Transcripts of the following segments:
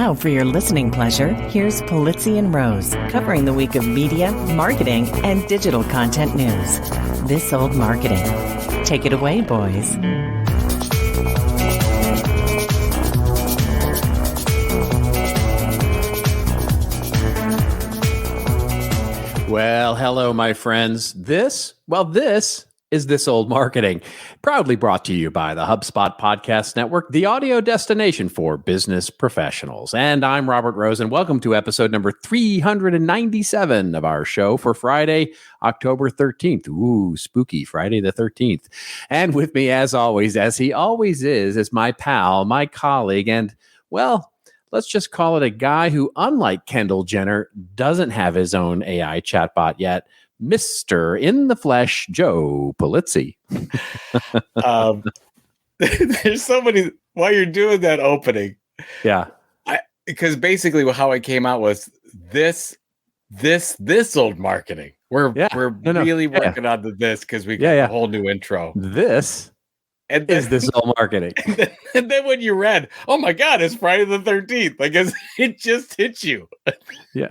Now, for your listening pleasure, here's Polizzi and Rose, covering the week of media, marketing, and digital content news. This Old Marketing. Take it away, boys. Well, hello, my friends. This is This Old Marketing, proudly brought to you by the Hubspot Podcast Network, the audio destination for business professionals. And I'm Robert Rose, and welcome to episode number 397 of our show for Friday, October 13th. Ooh, spooky, Friday the 13th. And with me, as always, as he always is my pal, my colleague, and, well, let's just call it a guy who, unlike Kendall Jenner, doesn't have his own AI chatbot yet, Mr. In the Flesh, Joe Polizzi. There's so many, while you're doing that opening. Yeah. Because basically how I came out was this old marketing. We're really working on this because we got a whole new intro. This is This Old Marketing. And then when you read, oh my God, it's Friday the 13th. I guess it just hit you. Yeah.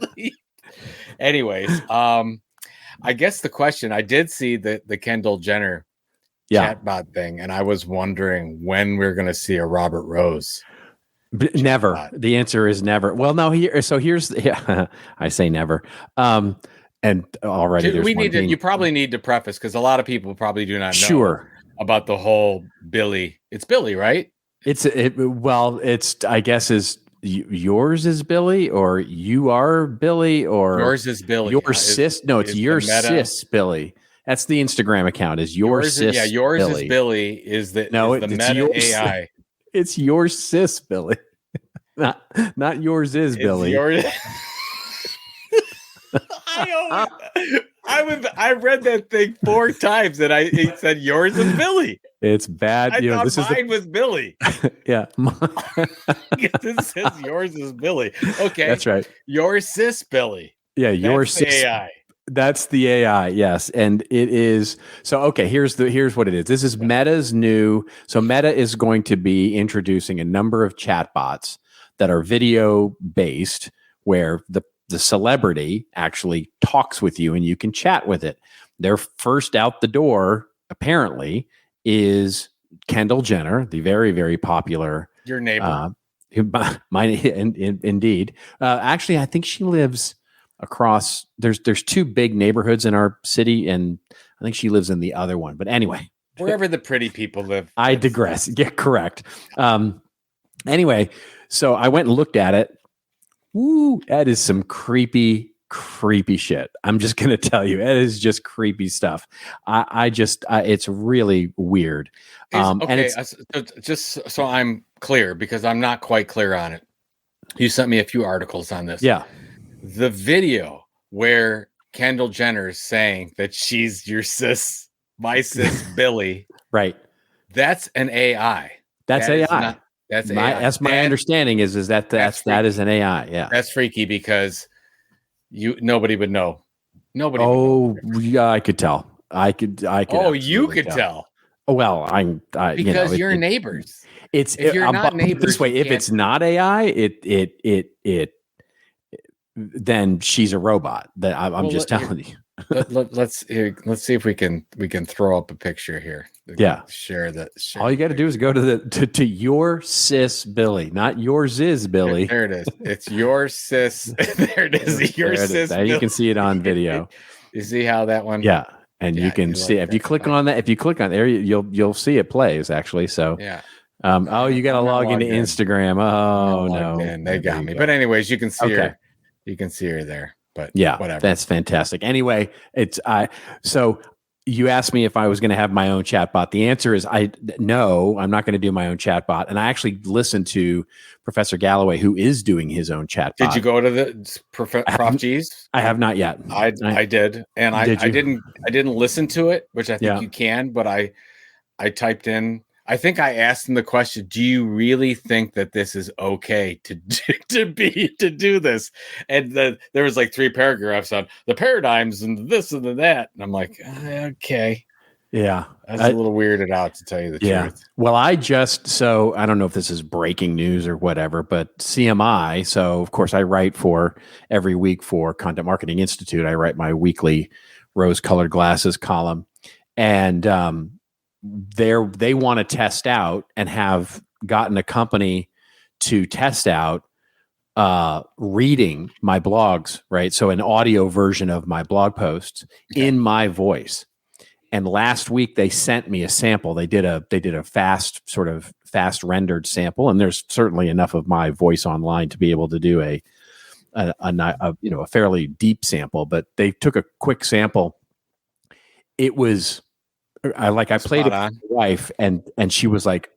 Anyways, I guess the question, I did see the Kendall Jenner chatbot thing, and I was wondering when we're going to see a Robert Rose. Never. Chatbot. The answer is never. Well, no, here's I say never. And already you probably need to preface, because a lot of people probably do not know about the whole Billie. It's Billie, right? I guess is yours is Billie, or you are Billie, or yours is Billie. Your sis. No, it's your sis Billie. That's the Instagram account. Is yours sis? Yours Billie. is Billie. Is the it's Meta your, AI? It's your sis Billie. Not yours is Billie. I read that thing 4 times, and it said yours is Billie. It's bad. I thought mine was Billie. Yeah. This says yours is Billie. Okay. That's right. Your sis Billie. Yeah, your sis AI. That's the AI, yes. And it is okay, here's what it is. This is Meta's new. So Meta is going to be introducing a number of chatbots that are video based, where the celebrity actually talks with you and you can chat with it. Their first out the door, apparently, is Kendall Jenner, the very, very popular your neighbor. Indeed. Actually, I think she lives across. There's 2 big neighborhoods in our city, and I think she lives in the other one. But anyway, wherever the pretty people live. I digress. Yeah, correct. Anyway, so I went and looked at it. Ooh, that is some creepy shit. I'm just going to tell you, it is just creepy stuff. It's really weird. And just so I'm clear, because I'm not quite clear on it. You sent me a few articles on this. Yeah. The video where Kendall Jenner is saying that she's your sis, my sis Billie. Right. That's an AI. That's AI. That's AI. That's my understanding is that is an AI. Yeah. That's freaky, because nobody would know. Nobody. Oh, yeah, I could tell. I could. Oh, you could tell. Oh, well, because you're neighbors. If you're not neighbors this way. If it's not AI, then she's a robot. That I'm just telling you. Let's see if we can throw up a picture here. Yeah, share that. All you got to do is go to your sis Billie, not yours is Billie. There it is. It's your sis. There it is. Your sis. Now you can see it on video. You see how that one? Yeah, and you can see if you click on that. If you click on there, you'll see it plays actually. So yeah. You got to log into Instagram. Oh no, they got me. But anyways, you can see her. You can see her there. But yeah, whatever. That's fantastic. Anyway, so you asked me if I was going to have my own chatbot. The answer is no, I'm not going to do my own chatbot. And I actually listened to Professor Galloway, who is doing his own chatbot. Did you go to the Prof G's? I have not yet. I did, and I didn't listen to it, which I think you can. But I typed in. I think I asked him the question, do you really think that this is okay to do this? And there was like 3 paragraphs on the paradigms and this and that. And I'm like, okay. Yeah. I was a little weirded out, to tell you the truth. Well, I don't know if this is breaking news or whatever, but CMI. So of course I write every week for Content Marketing Institute. I write my weekly rose colored glasses column, and they want to test out and have gotten a company to test out reading my blogs, right? So an audio version of my blog posts in my voice. And last week they sent me a sample. They did a fast rendered sample, and there's certainly enough of my voice online to be able to do a fairly deep sample. But they took a quick sample. It was I played it with my wife, and she was like,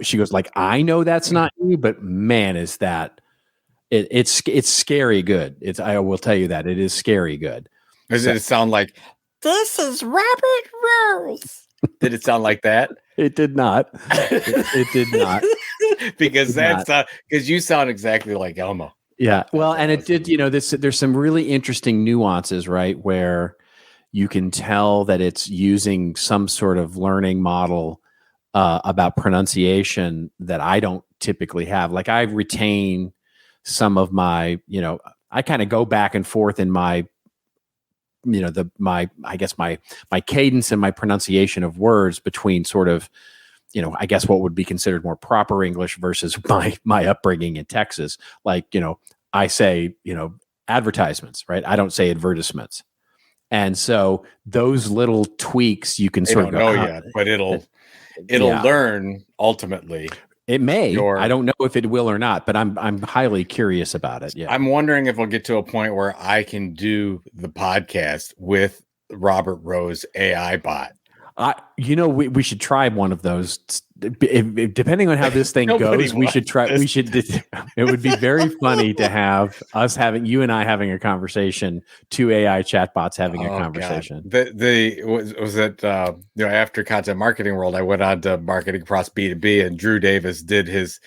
she goes like, I know that's not you, but man, is that it's scary good. I will tell you that it is scary good. Does it sound like, this is Robert Rose? Did it sound like that? It did not. It did not. Because because you sound exactly like Elmo. Yeah. Well, and it did, there's some really interesting nuances, right? Where you can tell that it's using some sort of learning model about pronunciation that I don't typically have. Like I retain some of my, I kind of go back and forth in my, my cadence and my pronunciation of words between sort of, I guess what would be considered more proper English versus my upbringing in Texas. Like, I say, advertisements, right? I don't say advertisements. And so those little tweaks you can sort of know yet, but it'll learn ultimately. It may. I don't know if it will or not, but I'm highly curious about it. Yeah. I'm wondering if we'll get to a point where I can do the podcast with Robert Rose AI bot. We should try one of those. Depending on how this thing goes, we should try. We should. It would be very funny to have you and I having a conversation, two AI chatbots having a conversation. Was it after Content Marketing World, I went on to Marketing Across B2B, and Drew Davis did his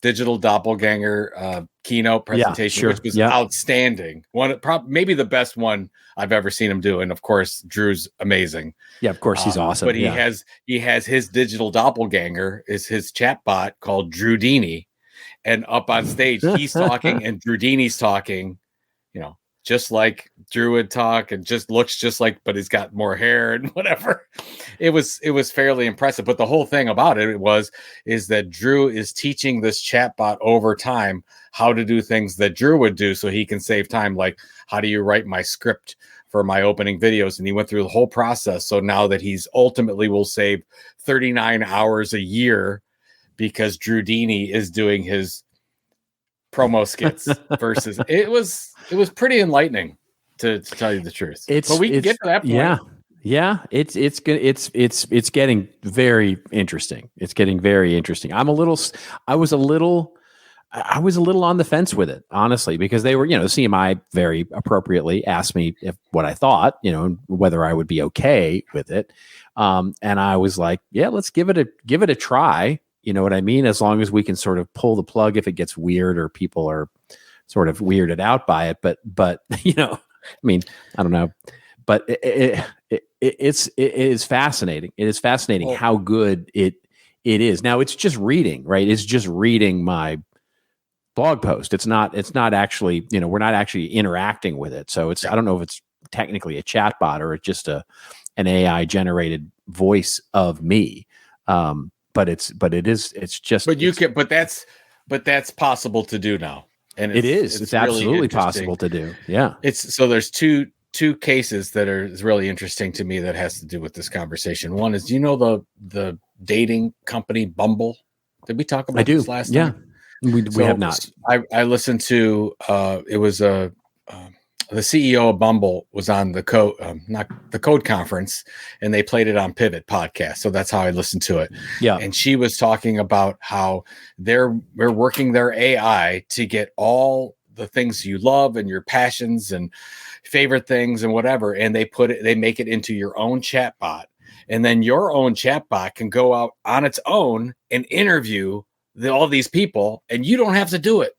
digital doppelganger keynote presentation, which was outstanding. Maybe the best one I've ever seen him do. And of course, Drew's amazing. Yeah, of course, he's awesome. But he has his digital doppelganger is his chatbot called Drewdini, and up on stage he's talking and Drewdini's talking, just like Drew would talk, and just looks just like, but he's got more hair and whatever. It was fairly impressive. But the whole thing about it is that Drew is teaching this chatbot over time how to do things that Drew would do so he can save time. Like, how do you write my script for my opening videos? And he went through the whole process. So now that he's ultimately will save 39 hours a year because Drewdini is doing his promo skits versus it was pretty enlightening to tell you the truth. But we can get to that point. Yeah. It's getting very interesting. It's getting very interesting. I was a little on the fence with it, honestly, because they were, CMI very appropriately asked me what I thought, whether I would be okay with it. And I was like, yeah, let's give it a try. You know what I mean? As long as we can sort of pull the plug if it gets weird or people are sort of weirded out by it. But I don't know. But it is fascinating. It is fascinating how good it is. Now it's just reading, right? It's just reading my blog post. It's not actually, we're not actually interacting with it. So I don't know if it's technically a chatbot or it's just an AI generated voice of me. But that's possible to do now. And it's absolutely really possible to do. Yeah. There's two cases that are really interesting to me that has to do with this conversation. One is, the dating company Bumble? Did we talk about this last time? We have not. I listened to it was the CEO of Bumble was on the Code conference, and they played it on Pivot podcast. So that's how I listened to it. Yeah. And she was talking about how they're working their AI to get all the things you love and your passions and favorite things and whatever. And they make it into your own chatbot. And then your own chatbot can go out on its own and interview all these people, and you don't have to do it.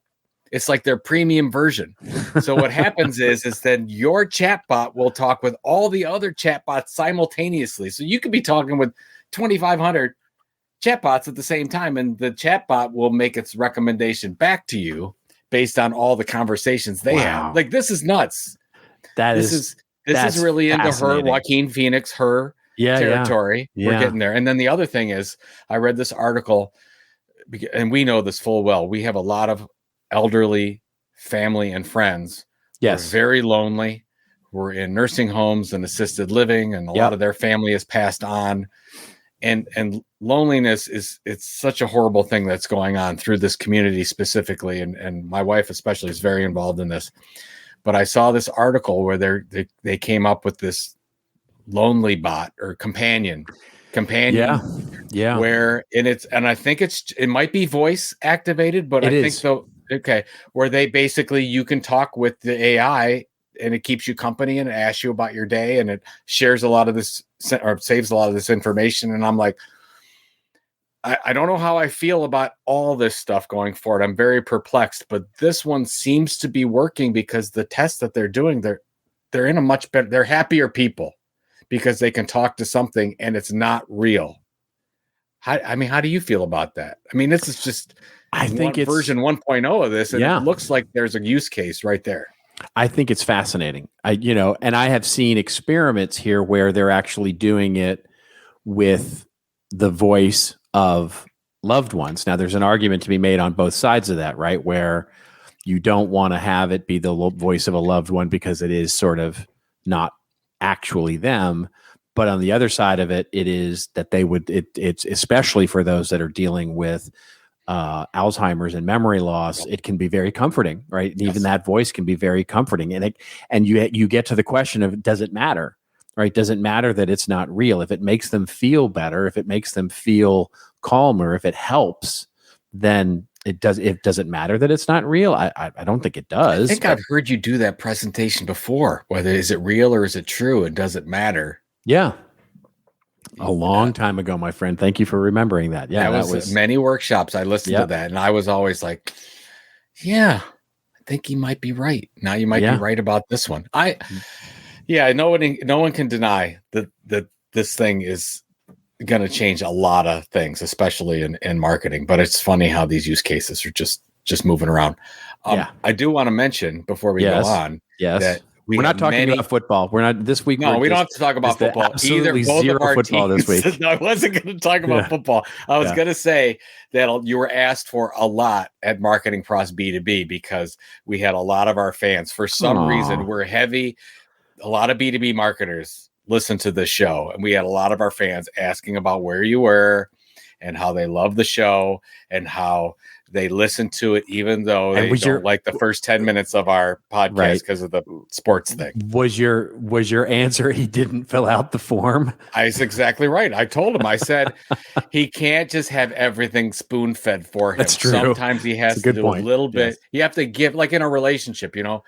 It's like their premium version. So what happens is then your chatbot will talk with all the other chatbots simultaneously. So you could be talking with 2,500 chatbots at the same time, and the chatbot will make its recommendation back to you based on all the conversations they have. Like, this is nuts. This is really into her Joaquin Phoenix, territory. Yeah. We're getting there. And then the other thing is, I read this article, and we know this full well. We have a lot of elderly family and friends. Yes. Who are very lonely. We're in nursing homes and assisted living, and a lot of their family has passed on. And loneliness it's such a horrible thing that's going on through this community specifically. And my wife especially is very involved in this. But I saw this article where they came up with this lonely bot or companion. Yeah. Where and I think it might be voice activated, but I think so. Okay. Where they basically, you can talk with the AI and it keeps you company and it asks you about your day and it shares a lot of this or saves a lot of this information. And I'm like, I don't know how I feel about all this stuff going forward. I'm very perplexed, but this one seems to be working because the tests that they're doing, they're in a much better, they're happier people because they can talk to something and it's not real. How do you feel about that? I mean, this is just, I think it's version 1.0 of this, and it looks like there's a use case right there. I think it's fascinating. And I have seen experiments here where they're actually doing it with the voice of loved ones. Now, there's an argument to be made on both sides of that, right? Where you don't want to have it be the voice of a loved one because it is sort of not actually them. But on the other side of it, it is that it's especially for those that are dealing with Alzheimer's and memory loss, it can be very comforting, right? And even that voice can be very comforting. And you get to the question of, does it matter, right? Does it matter that it's not real? If it makes them feel better, if it makes them feel calmer, if it helps, then does it matter that it's not real? I don't think it does. I think I've heard you do that presentation before. Whether is it real or is it true? It doesn't matter. Yeah. A long time ago, my friend. Thank you for remembering that. Yeah, that was many workshops. I listened to that, and I was always like, "Yeah, I think he might be right." Now you might be right about this one. No one can deny that this thing is going to change a lot of things, especially in marketing. But it's funny how these use cases are just moving around. I do want to mention before we go on that. We're not talking about football. We're not this week. No, we don't have to talk about football. Absolutely zero football this week. No, I wasn't going to talk about football. I was going to say that you were asked for a lot at Marketing Pros B2B because we had a lot of our fans. For some reason, we're heavy. A lot of B2B marketers listen to the show, and we had a lot of our fans asking about where you were and how they love the show and how they listen to it, even though they don't like the first 10 minutes of our podcast because of the sports thing. Was your answer he didn't fill out the form? That's exactly right. I told him, I said, he can't just have everything spoon fed for him. That's true. Sometimes he has to do a little bit. You have to give, like in a relationship, you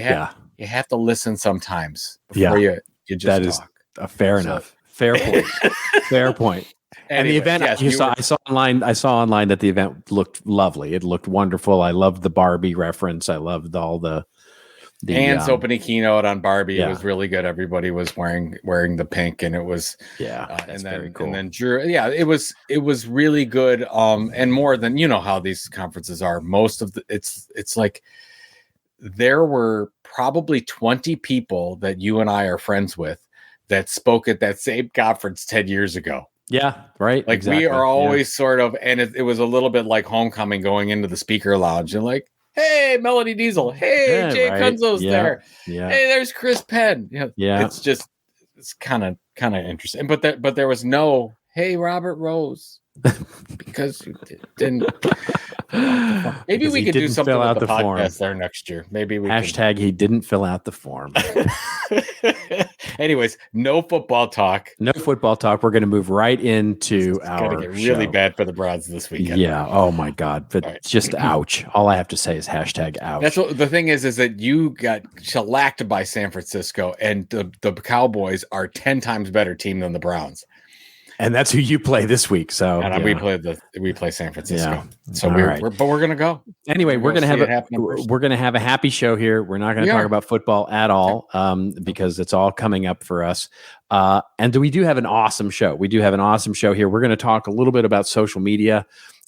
have to listen sometimes before you just talk. Fair enough. Fair point. Fair point. And the event I saw online that the event looked lovely. It looked wonderful. I loved the Barbie reference. I loved all the Anne's opening keynote on Barbie. It was really good. Everybody was wearing the pink, and it was that's very cool. And then Drew, it was really good. And more than how these conferences are. Most of it's like there were probably 20 people that you and I are friends with that spoke at that same conference 10 years ago. Yeah, right. Like exactly. We are always sort of, and it was a little bit like homecoming going into the speaker lounge and like, hey, Melody Diesel. Hey, Jay Kunzo's there. Yeah. Hey, there's Chris Penn. It's kind of interesting. But there was no, hey, Robert Rose, because you didn't. Maybe we could do something with the podcast there next year. Maybe we hashtag he didn't fill out the form. Anyways, no football talk. No football talk. We're going to move right into our get really bad for the Browns this weekend. Yeah. Oh my God. But just ouch. All I have to say is hashtag ouch. That's what the thing is that you got shellacked by San Francisco, and the Cowboys are 10 times better team than the Browns. And that's who you play this week. So and we play San Francisco. Yeah. So we're gonna go. Anyway, we're gonna have a happy show here. We're not gonna talk about football at all, because it's all coming up for us. And we do have an awesome show. We do have an awesome show here. We're gonna talk a little bit about social media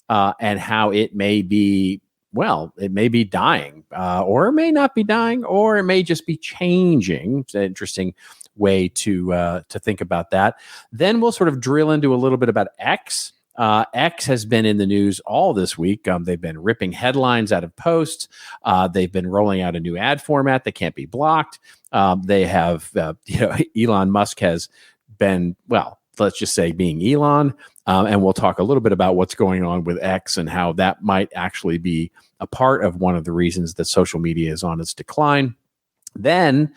and how it may be. Well, it may be dying, or it may not be dying, or it may just be changing. It's an interesting way to think about that. Then we'll sort of drill into a little bit about X. X has been in the news all this week. They've been ripping headlines out of posts. They've been rolling out a new ad format that can't be blocked. They have, Elon Musk has been, well, let's just say being Elon. And we'll talk a little bit about what's going on with X and how that might actually be a part of one of the reasons that social media is on its decline. Then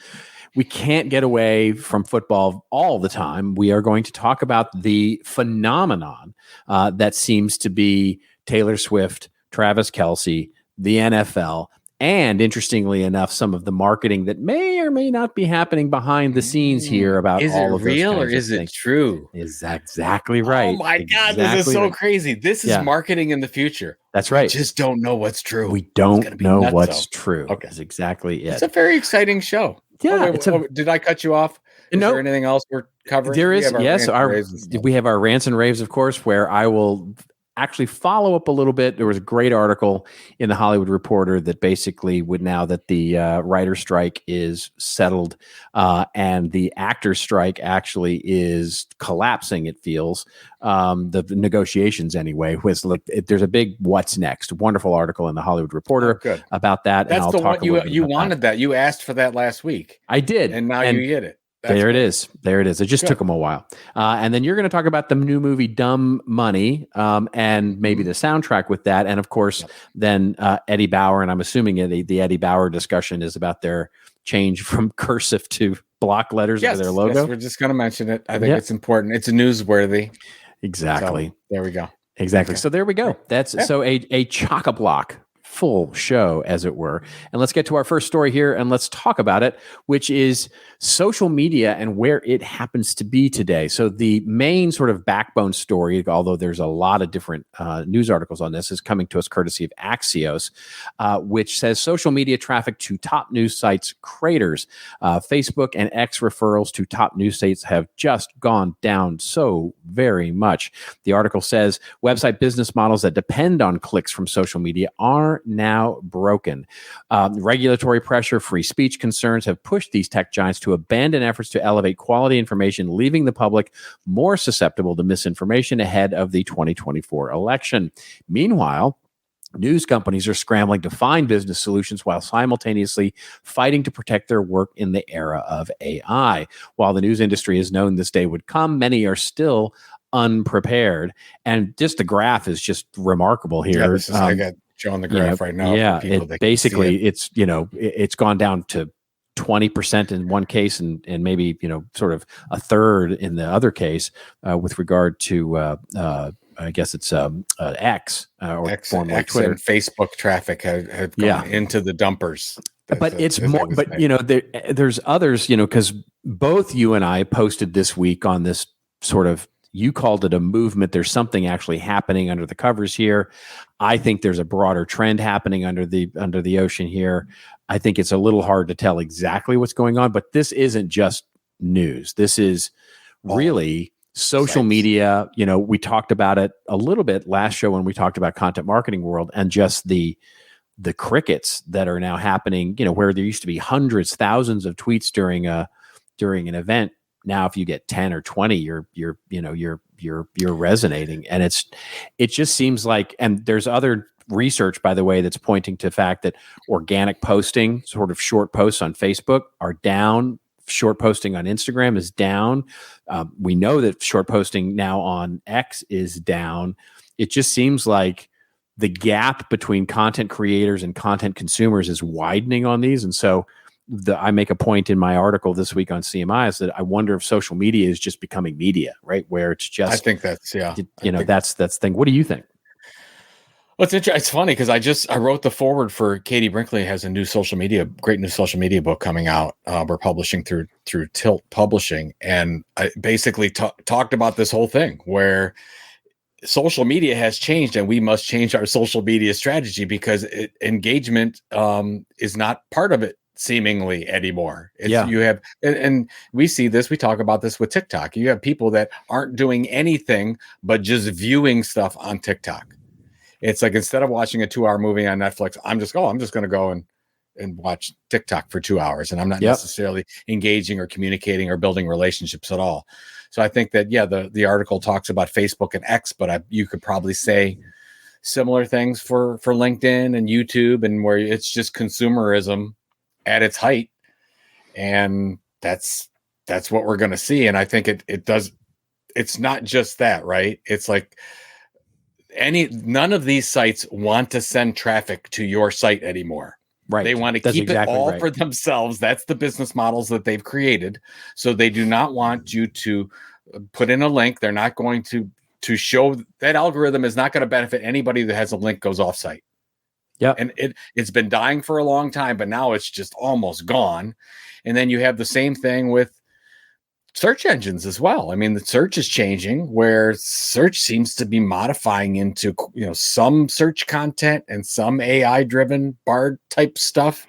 we can't get away from football all the time. We are going to talk about the phenomenon that seems to be Taylor Swift, Travis Kelce, the NFL, and interestingly enough, some of the marketing that may or may not be happening behind the scenes here about all of those real kinds or is of it things. True? Is exactly right. Oh my God, this is so crazy. This is marketing in the future. That's right. We just don't know what's true. We don't know what's true. Okay. That's exactly it. It's a very exciting show. Yeah. Did I cut you off? Is there anything else we're covering? There is, yes. We have our rants and raves, of course, where I will actually follow up a little bit. There was a great article in the Hollywood Reporter that basically would, now that the writer strike is settled and the actor strike actually is collapsing, it feels, the negotiations anyway, there's a big what's next. Wonderful article in the Hollywood Reporter about that. That's and I'll talk one you wanted that. You asked for that last week. I did. And now you get it. There it is. It just took them a while. And then you're going to talk about the new movie Dumb Money and maybe the soundtrack with that. And of course, then Eddie Bauer. And I'm assuming the Eddie Bauer discussion is about their change from cursive to block letters over their logo. Yes, we're just going to mention it. I think it's important. It's newsworthy. Exactly. So, there we go. Exactly. Okay. So there we go. That's so a chock-a-block full show, as it were. And let's get to our first story here and let's talk about it, which is social media and where it happens to be today. So the main sort of backbone story, although there's a lot of different news articles on this, is coming to us courtesy of Axios, which says social media traffic to top news sites craters. Facebook and X referrals to top news sites have just gone down so very much. The article says website business models that depend on clicks from social media are now broken. Regulatory pressure, free speech concerns have pushed these tech giants to abandon efforts to elevate quality information, leaving the public more susceptible to misinformation ahead of the 2024 election. Meanwhile, news companies are scrambling to find business solutions while simultaneously fighting to protect their work in the era of AI. While the news industry has known this day would come, many are still unprepared. And just the graph is just remarkable here. Yeah, I got showing the graph right now. Yeah, it's gone down to 20% in one case and maybe, sort of a third in the other case with regard to, I guess it's X or formerly Twitter. And Facebook traffic have gone into the dumpers. But it's more, but there's others, because both you and I posted this week on this sort of, you called it a movement. There's something actually happening under the covers here. I think there's a broader trend happening under the ocean here. I think it's a little hard to tell exactly what's going on, but this isn't just news. This is really social media. We talked about it a little bit last show when we talked about content marketing world and just the crickets that are now happening, where there used to be hundreds, thousands of tweets during an event. Now, if you get 10 or 20, you're resonating, and it just seems like, and there's other research, by the way, that's pointing to the fact that organic posting, sort of short posts on Facebook, are down. Short posting on Instagram is down. We know that short posting now on X is down. It just seems like the gap between content creators and content consumers is widening on these, and so. I make a point in my article this week on CMI is that I wonder if social media is just becoming media, right? Where it's just, I think that's, that's the thing. What do you think? Well, it's funny because I wrote the forward for Katie Brinkley has a great new social media book coming out. We're publishing through Tilt Publishing, and I basically talked about this whole thing where social media has changed, and we must change our social media strategy because engagement is not part of it seemingly anymore. You have, and we see this. We talk about this with TikTok. You have people that aren't doing anything but just viewing stuff on TikTok. It's like instead of watching a 2-hour movie on Netflix, I'm just going to go and watch TikTok for 2 hours, and I'm not necessarily engaging or communicating or building relationships at all. So I think that the article talks about Facebook and X, but you could probably say similar things for LinkedIn and YouTube, and where it's just consumerism at its height, and that's what we're going to see. And I think it does. It's not just that, right? It's like none of these sites want to send traffic to your site anymore. Right. They want to keep it all for themselves. That's the business models that they've created. So they do not want you to put in a link. They're not going to show that algorithm is not going to benefit anybody that has a link goes off site. Yeah. And it's been dying for a long time, but now it's just almost gone. And then you have the same thing with search engines as well. I mean, the search is changing, where search seems to be modifying into, some search content and some AI driven Bard type stuff,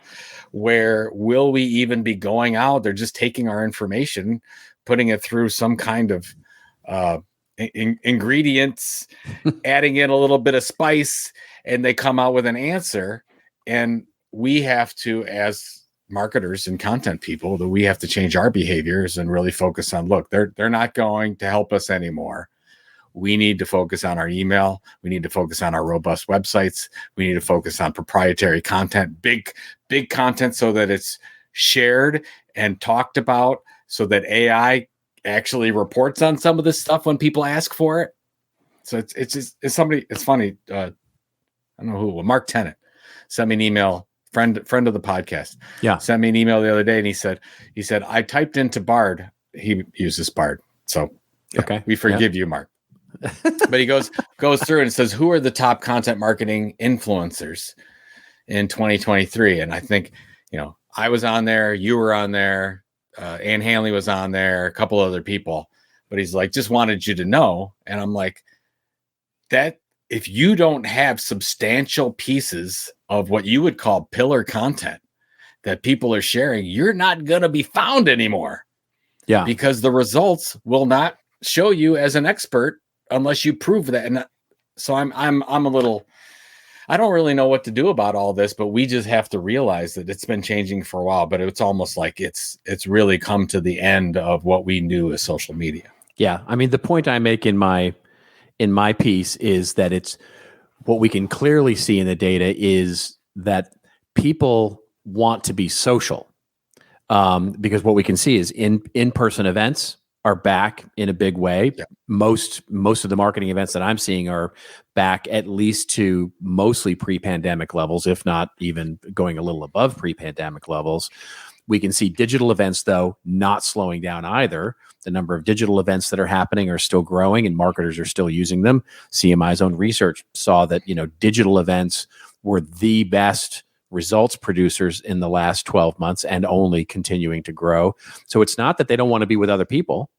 where will we even be going out? They're just taking our information, putting it through some kind of ingredients, adding in a little bit of spice, and they come out with an answer. And we have to, as marketers and content people, that we have to change our behaviors and really focus on, look, they're not going to help us anymore. We need to focus on our email. We need to focus on our robust websites. We need to focus on proprietary content, big content, so that it's shared and talked about, so that AI actually reports on some of this stuff when people ask for it. So it's funny. I don't know who, Mark Tennant sent me an email. Friend of the podcast, sent me an email the other day, and he said, I typed into Bard. He uses Bard, so we forgive you, Mark. But he goes through and says, who are the top content marketing influencers in 2023? And I think, I was on there, you were on there, Ann Hanley was on there, a couple other people. But he's like, just wanted you to know. And I'm like, that if you don't have substantial pieces of what you would call pillar content that people are sharing, you're not going to be found anymore. Yeah. Because the results will not show you as an expert unless you prove that. And so I'm a little, I don't really know what to do about all this, but we just have to realize that it's been changing for a while, but it's almost like it's really come to the end of what we knew as social media. Yeah. I mean, the point I make in my piece is that it's what we can clearly see in the data is that people want to be social, because what we can see is in-person events are back in a big way. Yeah. Most of the marketing events that I'm seeing are back at least to mostly pre-pandemic levels, if not even going a little above pre-pandemic levels. We can see digital events, though, not slowing down either. The number of digital events that are happening are still growing, and marketers are still using them. CMI's own research saw that, digital events were the best results producers in the last 12 months and only continuing to grow. So it's not that they don't want to be with other people.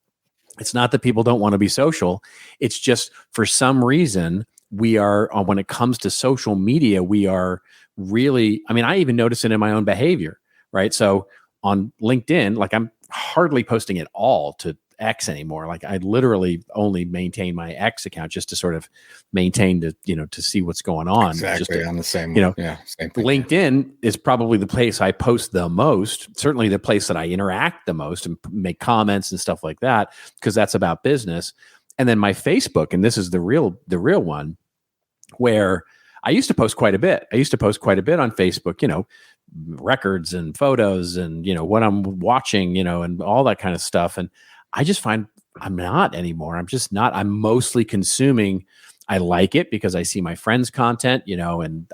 It's not that people don't want to be social. It's just for some reason we are, when it comes to social media, we are really, I even notice it in my own behavior. Right. So on LinkedIn, like I'm hardly posting at all to X anymore. Like I literally only maintain my X account just to sort of maintain to see what's going on. Exactly. On the same, same thing. LinkedIn is probably the place I post the most, certainly the place that I interact the most and make comments and stuff like that, because that's about business. And then my Facebook, and this is the real one, where I used to post quite a bit. I used to post quite a bit on Facebook, records and photos and, what I'm watching, and all that kind of stuff. And I just find I'm not anymore. I'm just not. I'm mostly consuming. I like it because I see my friends' content, and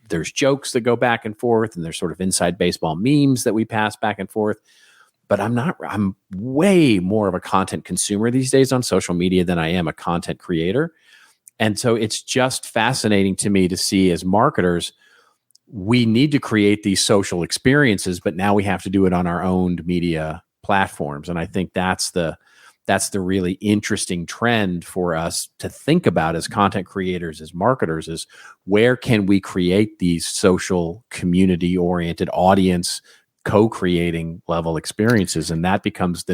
there's jokes that go back and forth, and there's sort of inside baseball memes that we pass back and forth. But I'm way more of a content consumer these days on social media than I am a content creator. And so it's just fascinating to me to see, as marketers, we need to create these social experiences, but now we have to do it on our own media platforms. And I think that's the really interesting trend for us to think about as content creators, as marketers, is where can we create these social, community-oriented, audience co-creating level experiences? And that becomes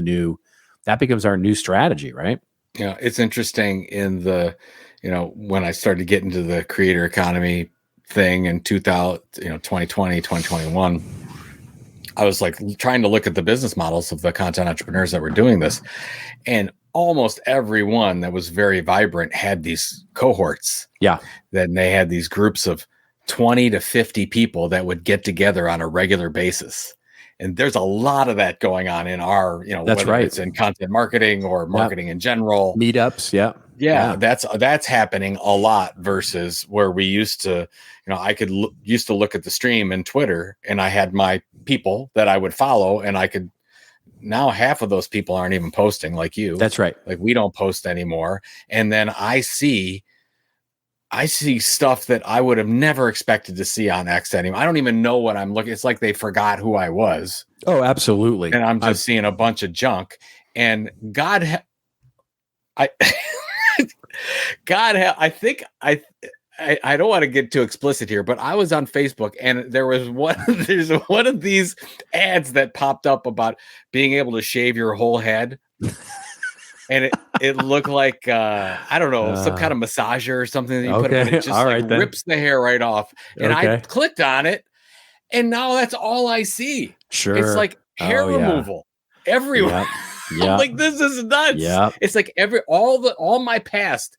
our new strategy, right? Yeah, it's interesting in the, when I started getting into the creator economy thing in 2020, 2021, I was like trying to look at the business models of the content entrepreneurs that were doing this. And almost everyone that was very vibrant had these cohorts. Yeah. Then they had these groups of 20 to 50 people that would get together on a regular basis. And there's a lot of that going on in our, that's whether right. It's in content marketing or marketing in general. Meetups. Yeah. Yeah. That's happening a lot versus where we used to, I used to look at the stream and Twitter, and I had my people that I would follow, and now half of those people aren't even posting like you. That's right. Like, we don't post anymore. And then I see stuff that I would have never expected to see on X anymore. I don't even know what I'm looking. It's like they forgot who I was. Oh, absolutely. And I'm just seeing a bunch of junk. And I don't want to get too explicit here, but I was on Facebook, and there's one of these ads that popped up about being able to shave your whole head. And it looked like, I don't know, some kind of massager or something that you put in. It just rips the hair right off. And I clicked on it, and now that's all I see. Sure. It's like hair removal everywhere. Yep. I'm like, this is nuts. Yep. It's like all my past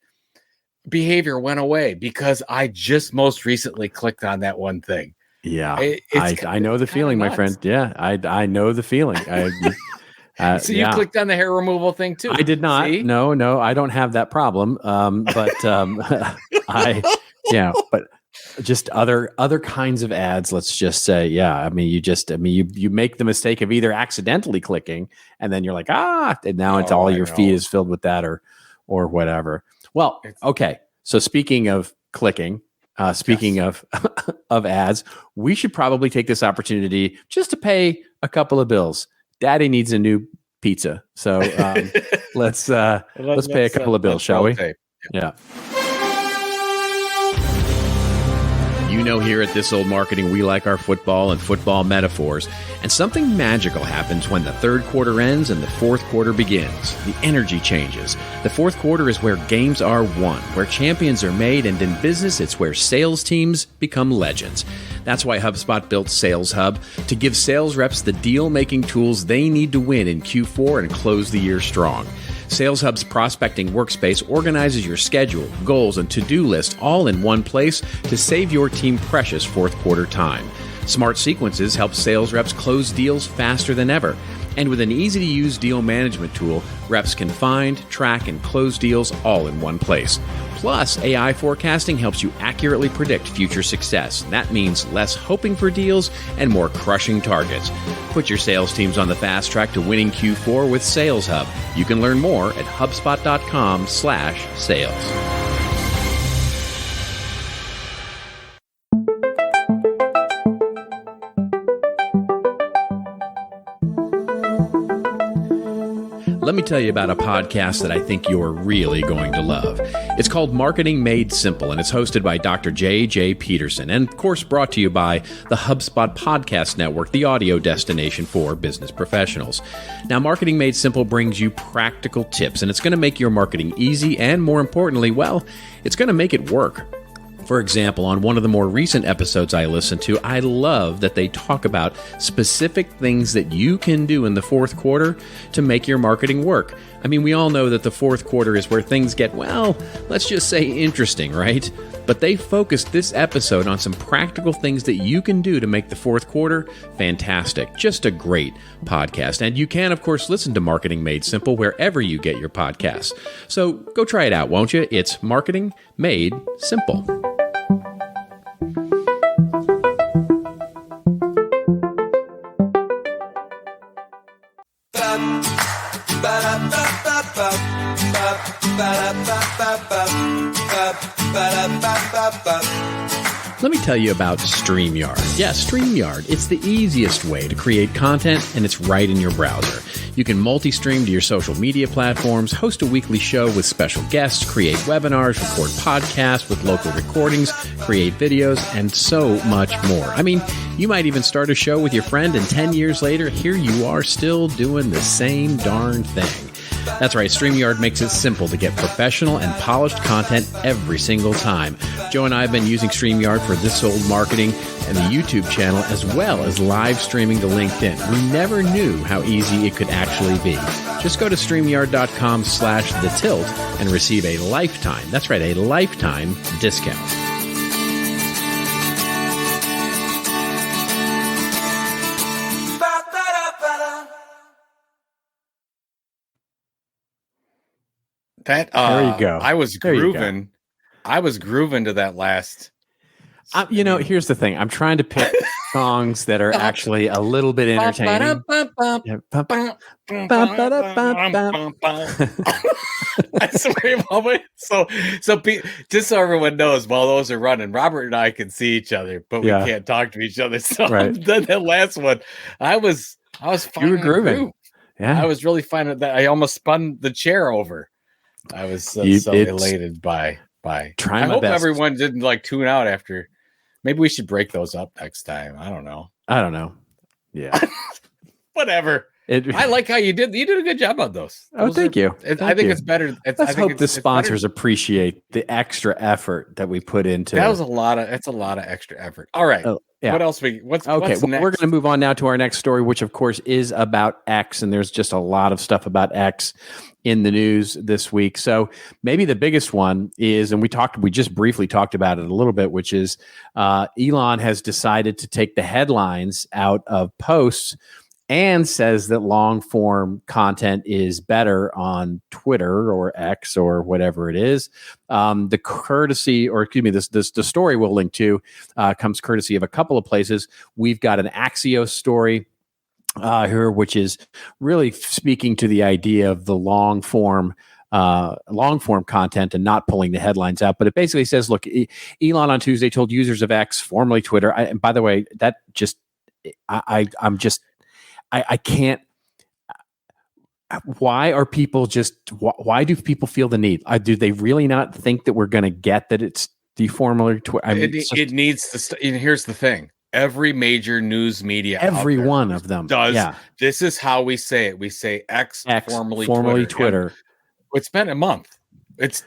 behavior went away because I just most recently clicked on that one thing. Yeah. I know the feeling, my friend. Yeah. I know the feeling. So you clicked on the hair removal thing too? I did not. See? No, I don't have that problem. But but just other kinds of ads. Let's just say, you make the mistake of either accidentally clicking, and then you're like, and now it's all your feed is filled with that or whatever. Well, okay. So speaking of clicking, speaking of ads, we should probably take this opportunity just to pay a couple of bills. Daddy needs a new pizza. So let's pay a couple of bills, shall we? Yeah. Here at This Old Marketing, we like our football and football metaphors. And something magical happens when the third quarter ends and the fourth quarter begins. The energy changes. The fourth quarter is where games are won, where champions are made, and in business, it's where sales teams become legends. That's why HubSpot built Sales Hub, to give sales reps the deal-making tools they need to win in Q4 and close the year strong. Sales Hub's prospecting workspace organizes your schedule, goals, and to-do list all in one place to save your team precious fourth quarter time. Smart sequences help sales reps close deals faster than ever. And with an easy-to-use deal management tool, reps can find, track, and close deals all in one place. Plus, AI forecasting helps you accurately predict future success. That means less hoping for deals and more crushing targets. Put your sales teams on the fast track to winning Q4 with Sales Hub. You can learn more at hubspot.com/sales. Let me tell you about a podcast that I think you're really going to love. It's called Marketing Made Simple, and it's hosted by Dr. J.J. Peterson, and of course brought to you by the Hubspot Podcast Network, the audio destination for business professionals. Now, Marketing Made Simple brings you practical tips, and it's going to make your marketing easy, and more importantly, well, it's going to make it work. For example, on one of the more recent episodes I listened to, I love that they talk about specific things that you can do in the fourth quarter to make your marketing work. I mean, we all know that the fourth quarter is where things get, well, let's just say interesting, right? But they focused this episode on some practical things that you can do to make the fourth quarter fantastic. Just a great podcast. And you can, of course, listen to Marketing Made Simple wherever you get your podcasts. So go try it out, won't you? It's Marketing Made Simple. Let me tell you about StreamYard. Yeah, StreamYard. It's the easiest way to create content, and it's right in your browser. You can multi-stream to your social media platforms, host a weekly show with special guests, create webinars, record podcasts with local recordings, create videos, and so much more. I mean, you might even start a show with your friend, and 10 years later, here you are still doing the same darn thing. That's right, StreamYard makes it simple to get professional and polished content every single time. Joe and I have been using StreamYard for This Old Marketing and the YouTube channel, as well as live streaming to LinkedIn. We never knew how easy it could actually be. Just go to StreamYard.com/thetilt and receive a lifetime, that's right, a lifetime discount. That there you go. I was grooving. I was grooving to that last. Here's the thing. I'm trying to pick songs that are actually a little bit entertaining. So just so everyone knows, while those are running, Robert and I can see each other, but we can't talk to each other. So then that last one, I was fine. You were grooving. Yeah, I was really fine with that. I almost spun the chair over. I was so elated by trying. I my hope best. Everyone didn't tune out after. Maybe we should break those up next time. I don't know. Yeah. Whatever. I like how you did. You did a good job on those. Thank you. I think it's better. Let's hope the sponsors appreciate the extra effort that we put into. That was a lot of extra effort. All right. Yeah. What else? What's next? We're going to move on now to our next story, which of course is about X, and there's just a lot of stuff about X in the news this week. So maybe the biggest one is, and we just briefly talked about it a little bit, which is Elon has decided to take the headlines out of posts and says that long form content is better on Twitter or X or whatever it is. The story we'll link to comes courtesy of a couple of places. We've got an Axios story here, which is really speaking to the idea of the long form content and not pulling the headlines out. But it basically says, look, Elon on Tuesday told users of X, formerly Twitter, and by the way, that just, I can't. Why are people why do people feel the need? Do they really not think that we're going to get that it's the formerly Twitter? It needs to. Here's the thing. Every major news media, every one of them does. Yeah. This is how we say it. We say X formerly Twitter. And it's been a month. It's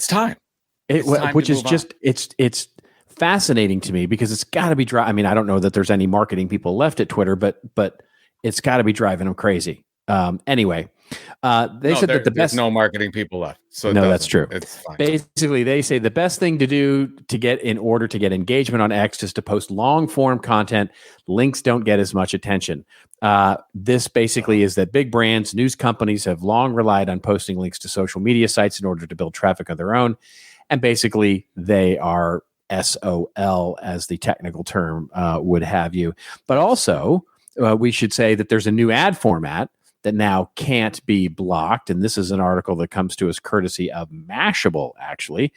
time. Which is just it's fascinating to me because it's got to be dry. I mean, I don't know that there's any marketing people left at Twitter, but it's got to be driving them crazy. Anyway, they said that the best no marketing people left. So no, that's true. It's fine. Basically, they say the best thing to do in order to get engagement on X is to post long form content. Links don't get as much attention. This basically is that big brands, news companies have long relied on posting links to social media sites in order to build traffic of their own. And basically they are SOL, as the technical term would have you. But also, we should say that there's a new ad format that now can't be blocked. And this is an article that comes to us courtesy of Mashable, actually,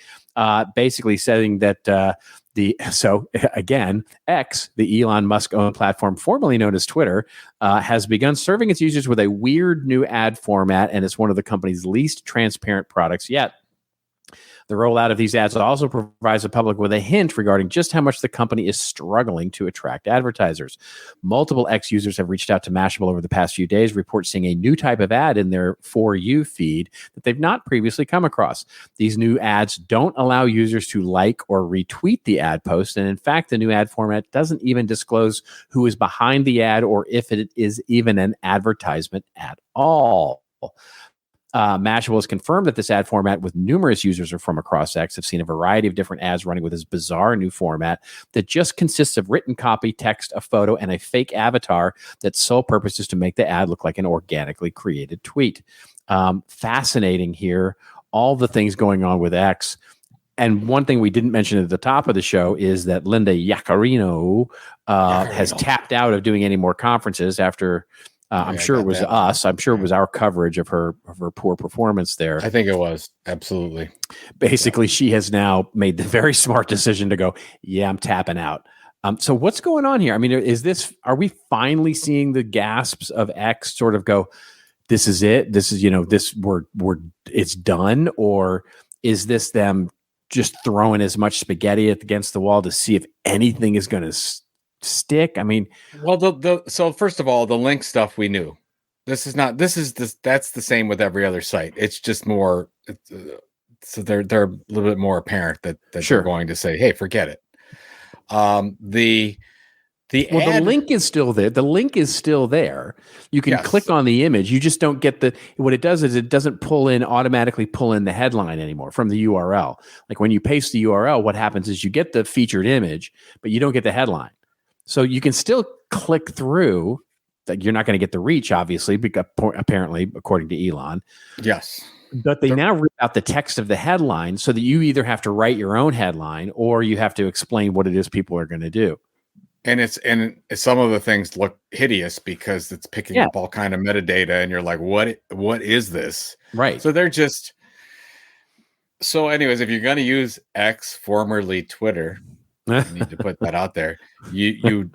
basically saying that X, the Elon Musk-owned platform formerly known as Twitter, has begun serving its users with a weird new ad format, and it's one of the company's least transparent products yet. The rollout of these ads also provides the public with a hint regarding just how much the company is struggling to attract advertisers. Multiple X users have reached out to Mashable over the past few days, report seeing a new type of ad in their For You feed that they've not previously come across. These new ads don't allow users to like or retweet the ad post, and in fact, the new ad format doesn't even disclose who is behind the ad or if it is even an advertisement at all. Mashable has confirmed that this ad format with numerous users from across X have seen a variety of different ads running with this bizarre new format that just consists of written copy, text, a photo, and a fake avatar that's sole purpose is to make the ad look like an organically created tweet. Fascinating here, all the things going on with X. And one thing we didn't mention at the top of the show is that Linda Yaccarino has tapped out of doing any more conferences after I'm sure it was us. I'm sure it was our coverage of her poor performance there. I think it was. Absolutely. Basically, she has now made the very smart decision to go, yeah, I'm tapping out. So what's going on here? I mean, are we finally seeing the gasps of X sort of go, this is it? This is, it's done? Or is this them just throwing as much spaghetti against the wall to see if anything is going to stick? I mean, well, so first of all, the link stuff we knew. That's the same with every other site. It's just more, so they're a little bit more apparent that sure. They're going to say, hey, forget it. The link is still there. The link is still there. You can click on the image. You just don't get what it does is it doesn't automatically pull in the headline anymore from the URL. Like when you paste the URL, what happens is you get the featured image, but you don't get the headline. So you can still click through. That you're not going to get the reach, obviously, because apparently, according to Elon. Yes. But they now rip out the text of the headline so that you either have to write your own headline or you have to explain what it is people are going to do. And some of the things look hideous because it's picking up all kind of metadata, and you're like, what is this? Right. So they're just. So, anyways, if you're going to use X, formerly Twitter, I need to put that out there. You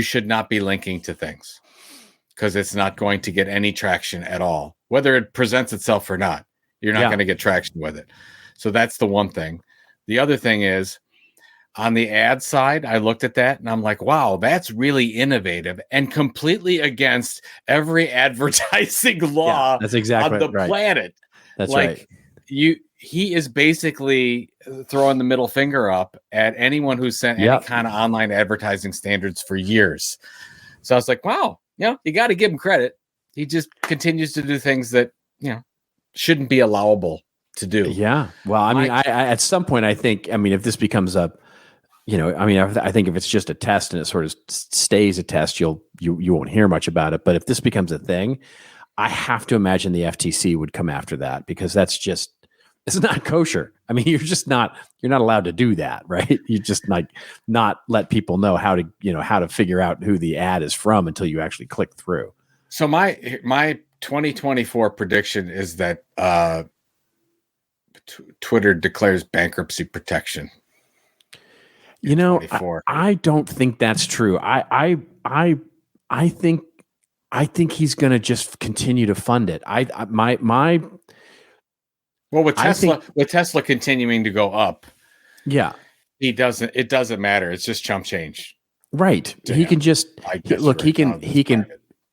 should not be linking to things because it's not going to get any traction at all. Whether it presents itself or not, you're not going to get traction with it. So that's the one thing. The other thing is on the ad side, I looked at that and I'm like, wow, that's really innovative and completely against every advertising law that's exactly on the planet. That's right. He is basically throwing the middle finger up at anyone who's sent any kind of online advertising standards for years. So I was like, wow, you got to give him credit. He just continues to do things that, shouldn't be allowable to do. Yeah. Well, I mean, I at some point, I think, if this becomes I think if it's just a test and it sort of stays a test, you won't hear much about it. But if this becomes a thing, I have to imagine the FTC would come after that because it's not kosher. I mean, you're not allowed to do that, right? You just not let people know how to figure out who the ad is from until you actually click through. So my 2024 prediction is that Twitter declares bankruptcy protection. I don't think that's true. I think he's going to just continue to fund it. Well, with Tesla continuing to go up, it doesn't matter. It's just chump change, right? He can just look.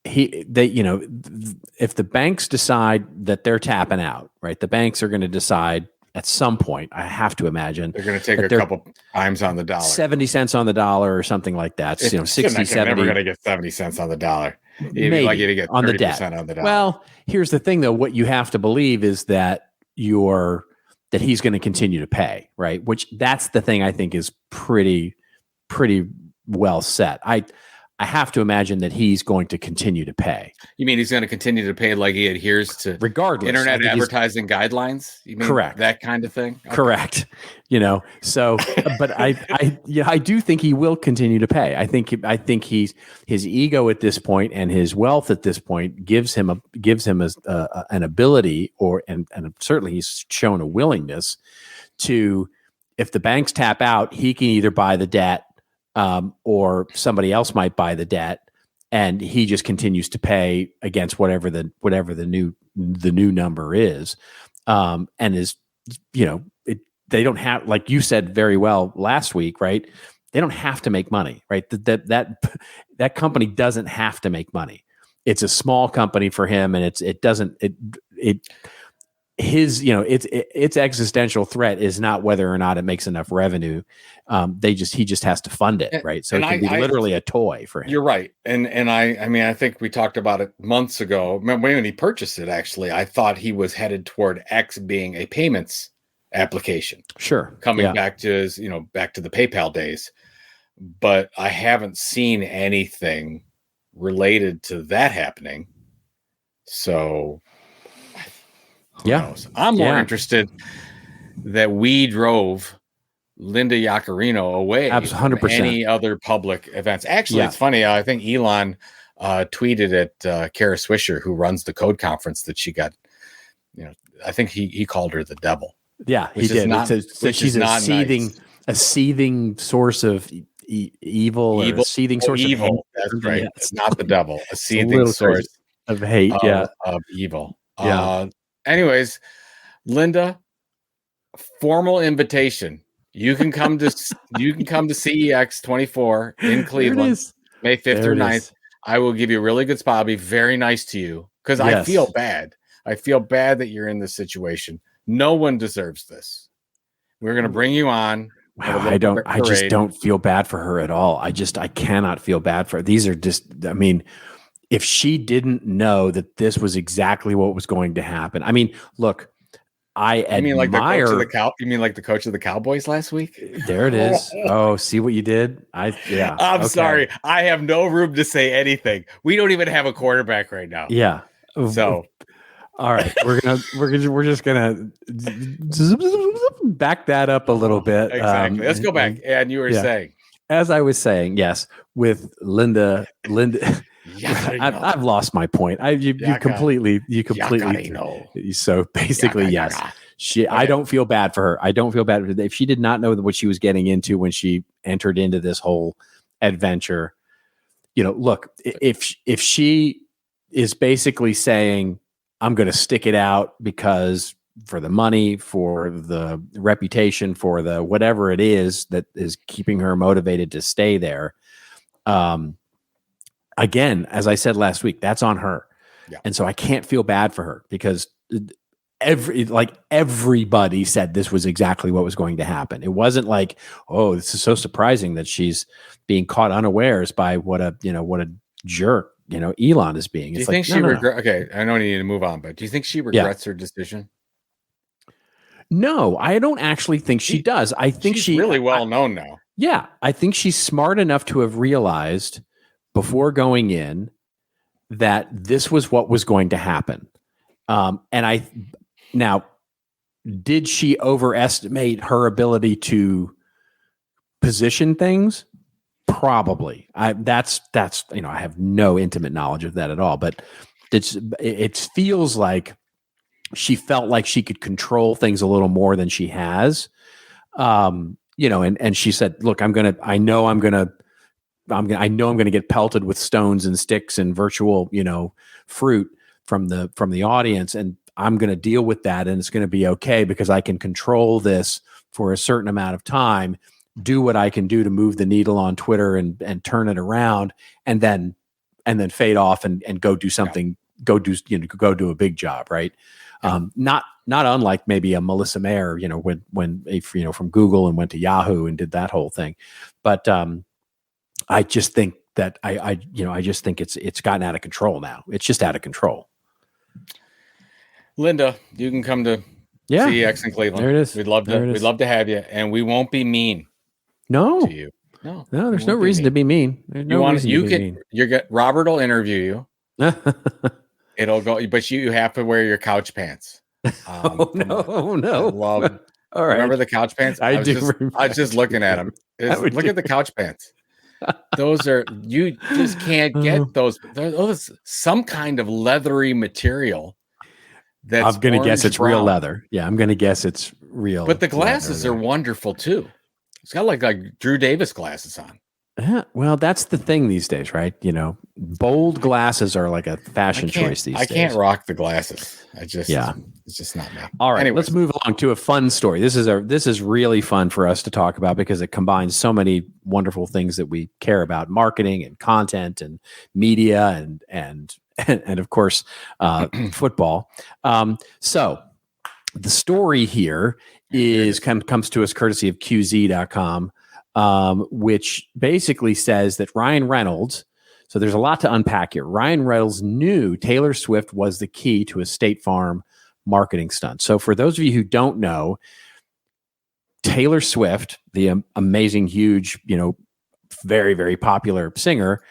If the banks decide that they're tapping out, right? The banks are going to decide at some point. I have to imagine they're going to take a couple times on the dollar, 70 cents on the dollar or something like that. 60, 70. Never going to get 70 cents on the dollar. Maybe like you to get on the debt. On the dollar. Well, here's the thing, though. What you have to believe is that he's going to continue to pay, right? Which that's the thing I think is pretty well set. I have to imagine that he's going to continue to pay. You mean he's going to continue to pay like he adheres to regardless internet advertising guidelines? You mean correct. That kind of thing? Okay. Correct. So, but I do think he will continue to pay. I think his ego at this point and his wealth at this point gives him an ability and certainly he's shown a willingness to, if the banks tap out, he can either buy the debt or somebody else might buy the debt, and he just continues to pay against whatever the new number is, and is they don't have, like you said very well last week, right? They don't have to make money, right? That company doesn't have to make money. It's a small company for him, and its existential threat is not whether or not it makes enough revenue. He just has to fund it, right? So it can be literally a toy for him. You're right, and I think we talked about it months ago. When he purchased it, actually, I thought he was headed toward X being a payments application. Sure, coming back to back to the PayPal days, but I haven't seen anything related to that happening. So. I'm more interested that we drove Linda Yaccarino away 100%. from any other public events. Actually, it's funny. I think Elon tweeted at Kara Swisher, who runs the code conference that she got. I think he called her the devil. Yeah, he did. So she's a seething source of evil, or a seething source of evil. That's right. Yeah. It's not the devil. A seething source of hate. Of evil. Yeah. Anyways, Linda, formal invitation. You can come to CEX 24 in Cleveland, May 5th through 9th. I will give you a really good spot. I'll be very nice to you because I feel bad. I feel bad that you're in this situation. No one deserves this. We're going to bring you on. Wow, I just don't feel bad for her at all. I cannot feel bad for her. These are just, I mean, if she didn't know that this was exactly what was going to happen. I mean, look, I admire. You mean like the coach of the Cowboys last week? There it is. Oh, see what you did? I'm sorry. I have no room to say anything. We don't even have a quarterback right now. Yeah. So, all right, we're just gonna back that up a little bit. Exactly. Let's go back. And you were saying, as I was saying, yes, with Linda. I've lost my point. You completely. So basically, yes. I don't feel bad for her. I don't feel bad for her. If she did not know what she was getting into when she entered into this whole adventure, look, if she is basically saying, I'm going to stick it out because for the money, for the reputation, for the whatever it is that is keeping her motivated to stay there. Again, as I said last week, that's on her. Yeah. And so I can't feel bad for her because everybody said this was exactly what was going to happen. It wasn't like, oh, this is so surprising that she's being caught unawares by what a jerk, Elon is being. Do you think she regrets? Okay, I know you need to move on, but do you think she regrets her decision? No, I don't actually think she does. I think she's really well known now. Yeah, I think she's smart enough to have realized before going in that this was what was going to happen. Now, did she overestimate her ability to position things? Probably. I have no intimate knowledge of that at all, but it feels like she felt like she could control things a little more than she has. And she said, look, I know I'm going to get pelted with stones and sticks and virtual, fruit from the audience. And I'm going to deal with that. And it's going to be okay because I can control this for a certain amount of time, do what I can do to move the needle on Twitter and turn it around and then fade off and go do something, go do a big job. Right. Not unlike maybe a Melissa Mayer, when from Google and went to Yahoo and did that whole thing. But, I just think that I just think it's gotten out of control now. It's just out of control. Linda, you can come to CEX in Cleveland. There it is. We'd love to have you, and we won't be mean. No, to you. No, there's no reason to be mean. Robert will interview you. It'll go, but you have to wear your couch pants. No. All right. Remember the couch pants? I was just looking at them. Look at the couch pants. Those are, you just can't get those. Those some kind of leathery material. I'm going to guess it's real leather. Yeah, I'm going to guess it's real. But the glasses are wonderful too. It's got like Drew Davis glasses on. Yeah, well, that's the thing these days, right? Bold glasses are like a fashion choice these days. I can't rock the glasses. It's just not me. All right, let's move along to a fun story. This is really fun for us to talk about because it combines so many wonderful things that we care about: marketing and content and media and of course football. So the story here comes to us courtesy of QZ.com. Which basically says that Ryan Reynolds, so there's a lot to unpack here. Ryan Reynolds knew Taylor Swift was the key to a State Farm marketing stunt. So for those of you who don't know, Taylor Swift, the amazing, huge, very, very popular singer,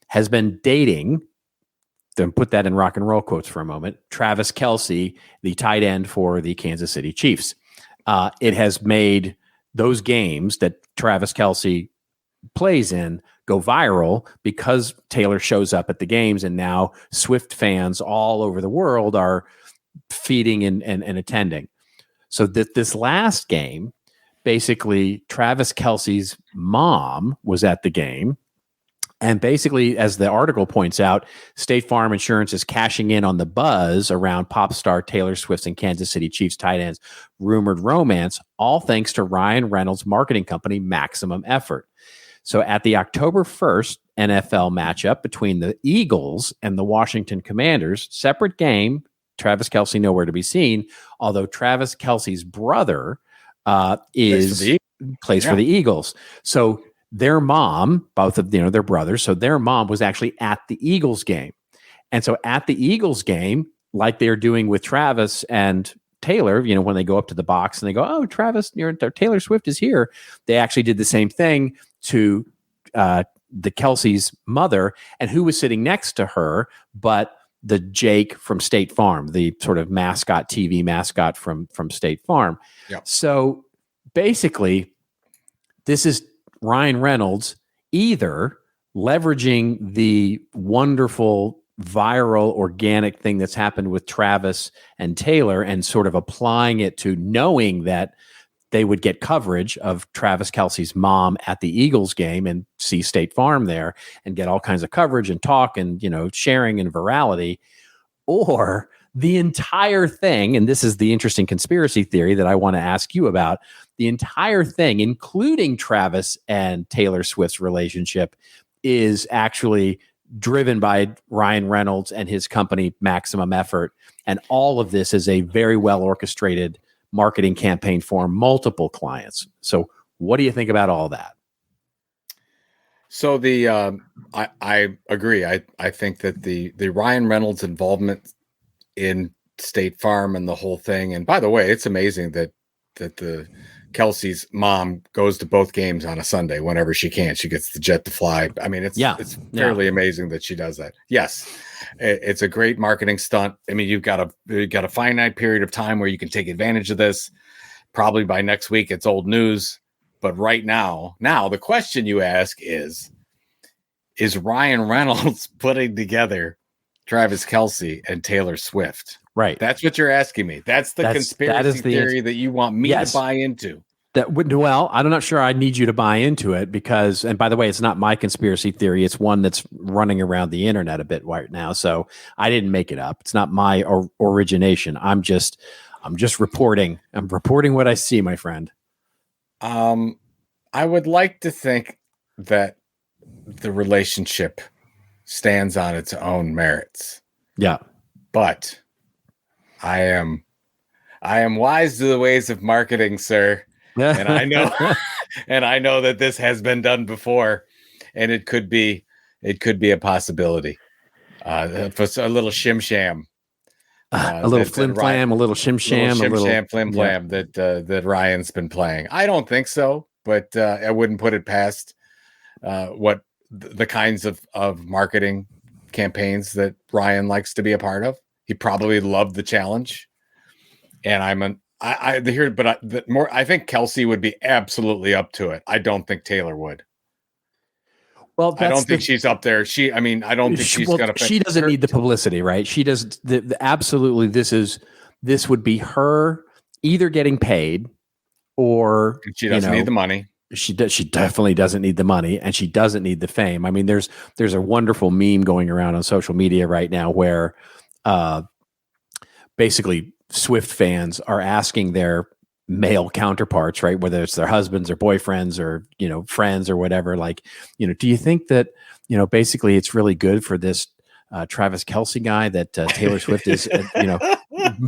has been dating, then put that in rock and roll quotes for a moment, Travis Kelce, the tight end for the Kansas City Chiefs. It has made those games that Travis Kelce plays in go viral because Taylor shows up at the games, and now Swift fans all over the world are feeding and attending. So this last game, basically Travis Kelce's mom was at the game. And basically, as the article points out, State Farm Insurance is cashing in on the buzz around pop star Taylor Swift's and Kansas City Chiefs tight ends' rumored romance, all thanks to Ryan Reynolds' marketing company, Maximum Effort. So at the October 1st NFL matchup between the Eagles and the Washington Commanders, separate game, Travis Kelce nowhere to be seen, although Travis Kelce's brother plays for the Eagles. So their mom, both of their brothers, so their mom was actually at the Eagles game. And so at the Eagles game, like they're doing with Travis and Taylor, when they go up to the box and they go, "Oh, Travis, Taylor Swift is here," they actually did the same thing to the Kelce's mother, and who was sitting next to her but the Jake from State Farm, the sort of mascot, TV mascot from State Farm. Yep. So basically, this is Ryan Reynolds either leveraging the wonderful viral organic thing that's happened with Travis and Taylor and sort of applying it to knowing that they would get coverage of Travis Kelce's mom at the Eagles game and see State Farm there and get all kinds of coverage and talk and, sharing and virality, or the entire thing. And this is the interesting conspiracy theory that I want to ask you about. The entire thing, including Travis and Taylor Swift's relationship, is actually driven by Ryan Reynolds and his company, Maximum Effort. And all of this is a very well orchestrated marketing campaign for multiple clients. So what do you think about all that? So I agree. I think that the Ryan Reynolds involvement in State Farm and the whole thing. And by the way, it's amazing that the Kelce's mom goes to both games on a Sunday whenever she can. She gets the jet to fly. I mean, it's fairly amazing that she does that. Yes, it's a great marketing stunt. I mean, you've got a finite period of time where you can take advantage of this. Probably by next week, it's old news. But right now the question you ask is Ryan Reynolds putting together Travis Kelce and Taylor Swift? Right. That's what you're asking me. That's the conspiracy theory that you want me to buy into. Well, I'm not sure I need you to buy into it because, and by the way, it's not my conspiracy theory. It's one that's running around the internet a bit right now. So I didn't make it up. It's not my origination. I'm just reporting. I'm reporting what I see, my friend. I would like to think that the relationship stands on its own merits. Yeah. But I am wise to the ways of marketing, sir. And I know that this has been done before, and it could be a possibility. For a little shim sham, a little flim flam, a little shim sham, flim flam that Ryan's been playing. I don't think so, but I wouldn't put it past what the kinds of marketing campaigns that Ryan likes to be a part of. He probably loved the challenge, and I think Kelce would be absolutely up to it. I don't think Taylor would. Well, I don't think she's up there. I don't think she's going to. She doesn't need the publicity, right? She does. Absolutely, this would be her either getting paid or she doesn't need the money. She definitely doesn't need the money, and she doesn't need the fame. I mean, there's a wonderful meme going around on social media right now where, basically Swift fans are asking their male counterparts, right, whether it's their husbands or boyfriends or friends or whatever, like, do you think that basically it's really good for this Travis Kelce guy that Taylor Swift is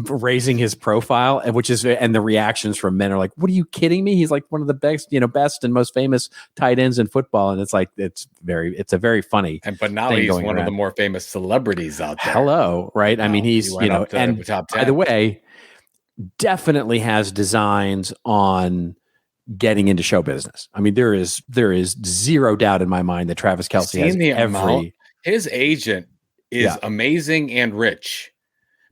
raising his profile, and the reactions from men are like, what are you kidding me? He's like one of the best and most famous tight ends in football, and it's like it's a very funny. But now he's one of the more famous celebrities out there. Hello, right? I mean, he's and top 10. By the way, definitely has designs on getting into show business. I mean, there is zero doubt in my mind that Travis Kelce has his agent is amazing and rich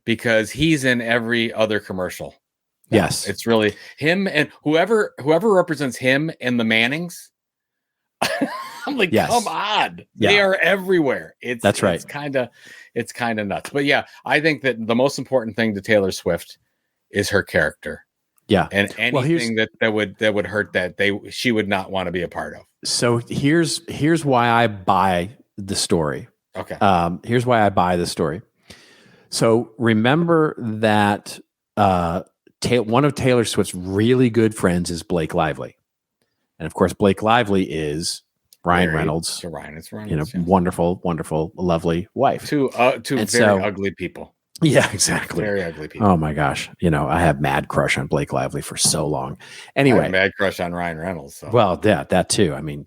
because he's in every other commercial. Yes. It's really him and whoever represents him and the Mannings. I'm like, come on, they are everywhere. That's right. It's kind of nuts. But yeah, I think that the most important thing to Taylor Swift is her character. Yeah, and anything that would hurt that she would not want to be a part of. So here's why I buy the story. Okay. Here's why I buy the story. So remember that one of Taylor Swift's really good friends is Blake Lively, and of course Blake Lively is Ryan Reynolds. Wonderful, wonderful, lovely wife. Two very ugly people. Yeah, exactly. Very ugly people. Oh my gosh. I have mad crush on Blake Lively for so long. Anyway. I have mad crush on Ryan Reynolds. So. Well, yeah, that too. I mean,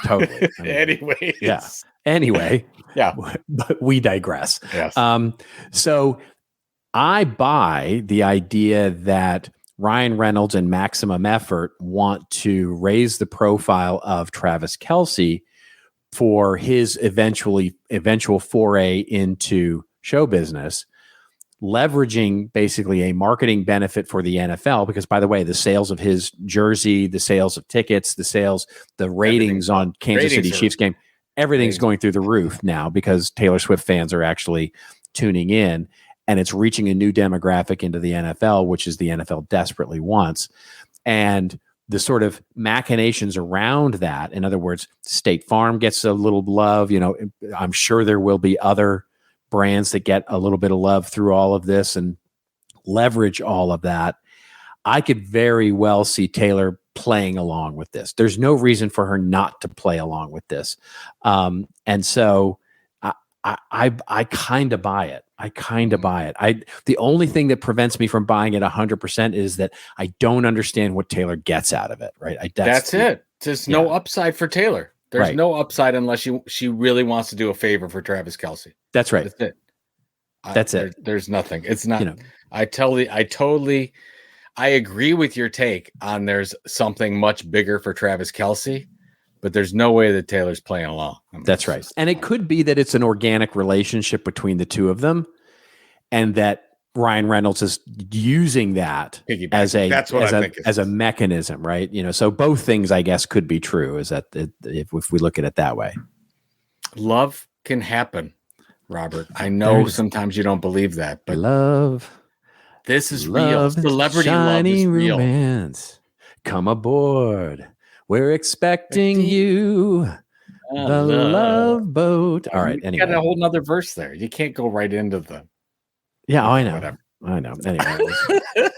totally. Anyway. Yeah. Anyway. Yeah. But we digress. Yes. So I buy the idea that Ryan Reynolds and Maximum Effort want to raise the profile of Travis Kelce for his eventual foray into show business, leveraging basically a marketing benefit for the NFL, because by the way, the sales of his jersey, the sales of tickets, the ratings on Kansas City Chiefs game, everything's going through the roof now because Taylor Swift fans are actually tuning in, and it's reaching a new demographic into the NFL, which is the NFL desperately wants. And the sort of machinations around that, in other words, State Farm gets a little love, I'm sure there will be other brands that get a little bit of love through all of this and leverage all of that. I could very well see Taylor playing along with this. There's no reason for her not to play along with this. And so I kind of buy it. The only thing that prevents me from buying it 100% is that I don't understand what Taylor gets out of it. Right. That's it. There's no upside for Taylor. There's no upside unless she really wants to do a favor for Travis Kelce. That's right. That's it. There's nothing. It's not. I agree with your take on there's something much bigger for Travis Kelce, but there's no way that Taylor's playing along. That's right. And it could be that it's an organic relationship between the two of them, and that Ryan Reynolds is using that as a mechanism, right? So both things, I guess, could be true. Is that if we look at it that way, love can happen, Robert. I know sometimes you don't believe that, but this is real. Celebrity love is real. Romance. Come aboard. We're expecting you. The love boat. All right. Anyway, got a whole nother verse there. You can't go right into the. Yeah, I know. Whatever. I know. Anyway,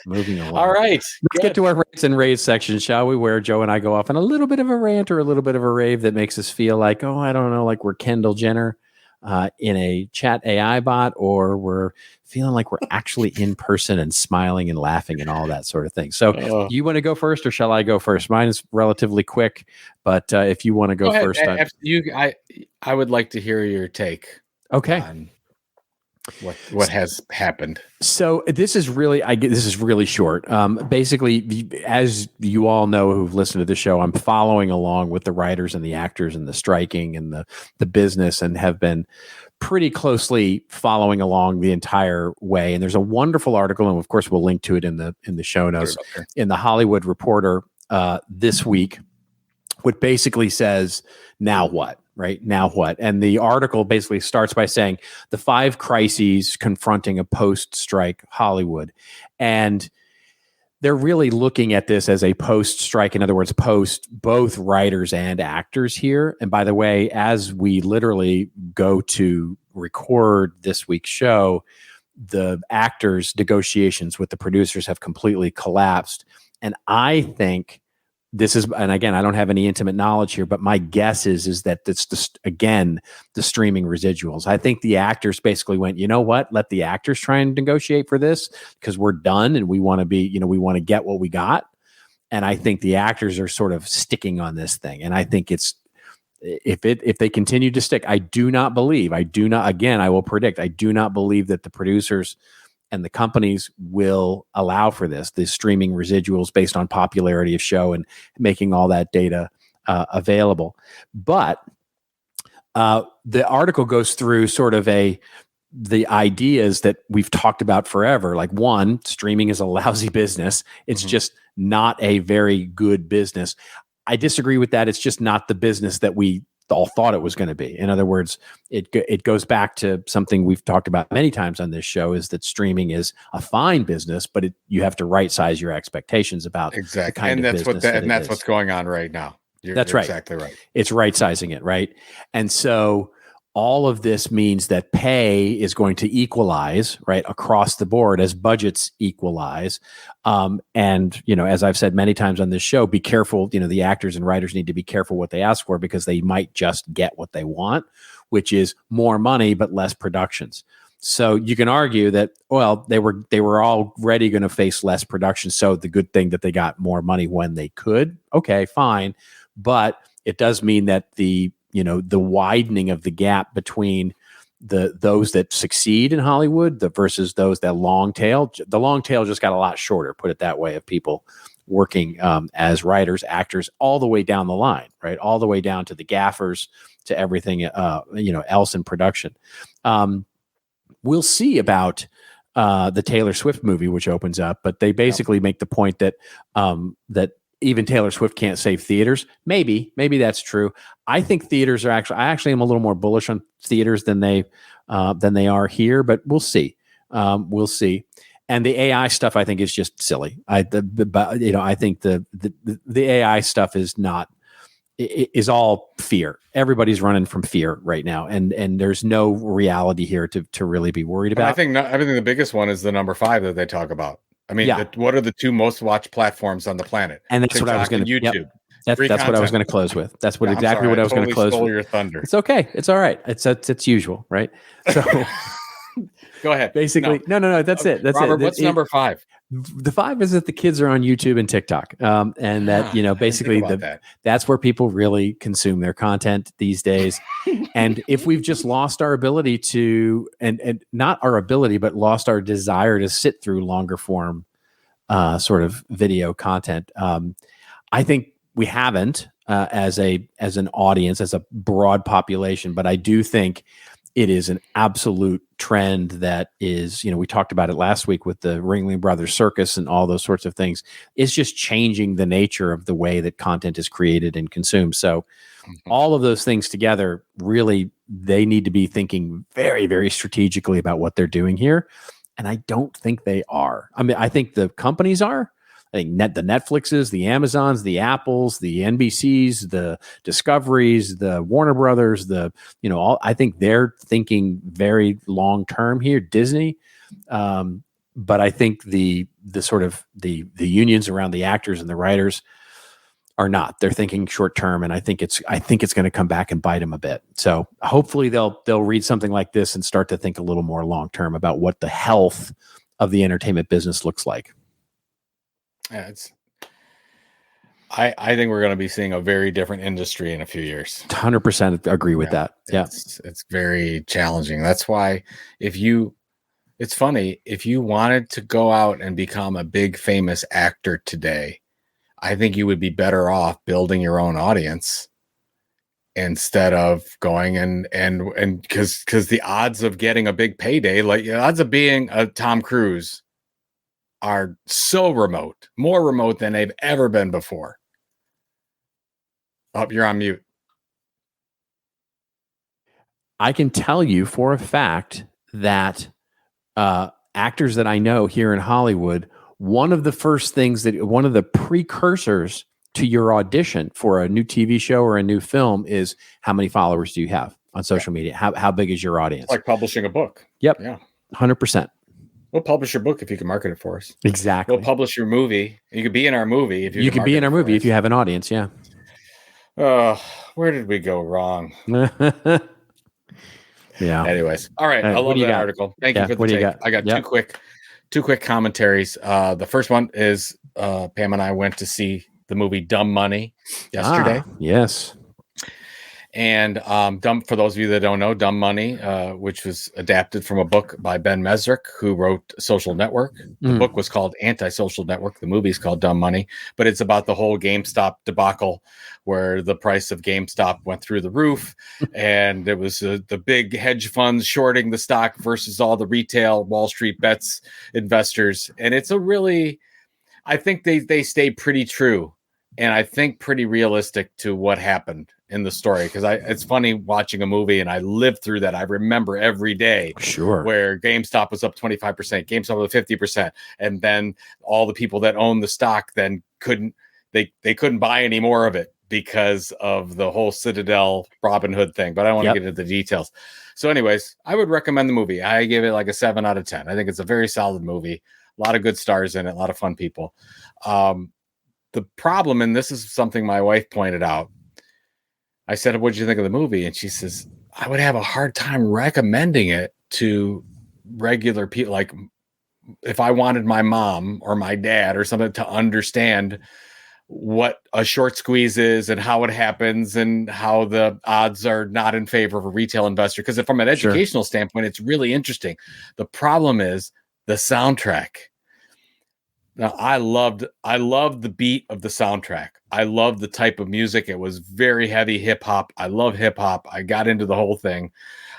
moving along. All right. Let's get to our rants and raves section, shall we? Where Joe and I go off on a little bit of a rant or a little bit of a rave that makes us feel like, I don't know, like we're Kendall Jenner in a chat AI bot, or we're feeling like we're actually in person and smiling and laughing and all that sort of thing. So you want to go first, or shall I go first? Mine is relatively quick, but if you want to go first. I would like to hear your take. Okay. On what has happened. So this is really short. Basically, as you all know who've listened to the show, I'm following along with the writers and the actors and the striking and the business, and have been pretty closely following along the entire way. And there's a wonderful article, and of course we'll link to it in the show notes, in the Hollywood Reporter this week, what basically says, now what? Right? Now what? And the article basically starts by saying the 5 crises confronting a post-strike Hollywood. And they're really looking at this as a post-strike, in other words, post both writers and actors here. And by the way, as we literally go to record this week's show, the actors' negotiations with the producers have completely collapsed. And I think this is, and again, I don't have any intimate knowledge here, but my guess is that it's the streaming residuals. I think the actors basically went, you know what? Let the actors try and negotiate for this, because we're done and we want to we want to get what we got. And I think the actors are sort of sticking on this thing. And I think it's, if they continue to stick, I will predict, I do not believe that the producers and the companies will allow for this, the streaming residuals based on popularity of show and making all that data available. But the article goes through sort of the ideas that we've talked about forever. Like, one, streaming is a lousy business. It's just not a very good business. I disagree with that. It's just not the business that we all thought it was going to be. In other words, it goes back to something we've talked about many times on this show, is that streaming is a fine business, but you have to right size your expectations about the kind of business that's what's going on right now. You're right. Exactly right. It's right sizing it, right? And so all of this means that pay is going to equalize, right, across the board as budgets equalize. And, as I've said many times on this show, be careful. The actors and writers need to be careful what they ask for, because they might just get what they want, which is more money, but less productions. So you can argue that, well, they were already going to face less production. So the good thing that they got more money when they could. Okay, fine. But it does mean that the widening of the gap between those that succeed in Hollywood versus those that the long tail just got a lot shorter, put it that way, of people working as writers, actors, all the way down the line, right? All the way down to the gaffers, to everything, else in production. We'll see about the Taylor Swift movie, which opens up, but they basically make the point that that even Taylor Swift can't save theaters. Maybe that's true. I think theaters I actually am a little more bullish on theaters than they are here, but we'll see. We'll see. And the AI stuff, I think, is just silly. I think the AI stuff is all fear. Everybody's running from fear right now, and there's no reality here to really be worried about. I think the biggest one is the number 5 that they talk about. I mean, what are the 2 most watched platforms on the planet? And that's TikTok what I was going to YouTube. Yep. That's what I was going to close with. That's what exactly what I was going to close with. Your thunder. It's okay. It's all right. It's usual, right? So go ahead. Basically, no. That's it. That's Robert, it. What's number 5? The 5 is that the kids are on YouTube and TikTok, and that basically that's where people really consume their content these days. And if we've just lost our ability to, and not our ability, but lost our desire to sit through longer form sort of video content, I think we haven't as an audience, as a broad population, but I do think it is an absolute trend that is, we talked about it last week with the Ringling Brothers Circus and all those sorts of things. It's just changing the nature of the way that content is created and consumed. So all of those things together, really, they need to be thinking very, very strategically about what they're doing here. And I don't think they are. I mean, I think the companies are. I think the Netflixes, the Amazons, the Apples, the NBCs, the Discoveries, the Warner Brothers, I think they're thinking very long term here. Disney, but I think the sort of the unions around the actors and the writers are not. They're thinking short term, and I think it's going to come back and bite them a bit. So hopefully they'll read something like this and start to think a little more long term about what the health of the entertainment business looks like. Yeah, I think we're going to be seeing a very different industry in a few years. 100% agree with that. Yeah. It's very challenging. That's why it's funny, if you wanted to go out and become a big famous actor today, I think you would be better off building your own audience instead of going and because the odds of getting a big payday, like the odds of being a Tom Cruise, are so remote, more remote than they've ever been before. Oh, you're on mute. I can tell you for a fact that actors that I know here in Hollywood, one of the precursors to your audition for a new TV show or a new film is how many followers do you have on social media? How big is your audience? It's like publishing a book. Yep. Yeah. 100%. We'll publish your book if you can market it for us. Exactly. We'll publish your movie. You could be in our movie if you can be in our movie if you have an audience. Yeah. Where did we go wrong? Yeah. Anyways, all right. I love that article. Thank you for the take. I got two quick commentaries. The first one is Pam and I went to see the movie Dumb Money yesterday. Yes. And for those of you that don't know, Dumb Money, which was adapted from a book by Ben Mesrick, who wrote Social Network. The book was called Anti-Social Network. The movie is called Dumb Money, but it's about the whole GameStop debacle where the price of GameStop went through the roof. And it was the big hedge funds shorting the stock versus all the retail Wall Street bets investors. And it's I think they stay pretty true. And I think pretty realistic to what happened. in the story, because it's funny watching a movie and I lived through that. I remember every day where GameStop was up 25%, GameStop was 50%, and then all the people that own the stock then couldn't buy any more of it because of the whole Citadel Robin Hood thing. But I don't want to get into the details. So anyways, I would recommend the movie. I give it like a 7 out of 10. I think it's a very solid movie. A lot of good stars in it, a lot of fun people. The problem, and this is something my wife pointed out, I said, what did you think of the movie? And she says, I would have a hard time recommending it to regular people. Like if I wanted my mom or my dad or something to understand what a short squeeze is and how it happens and how the odds are not in favor of a retail investor. Because from an educational standpoint, it's really interesting. The problem is the soundtrack. Now, I loved the beat of the soundtrack. I loved the type of music. It was very heavy hip hop. I love hip hop. I got into the whole thing.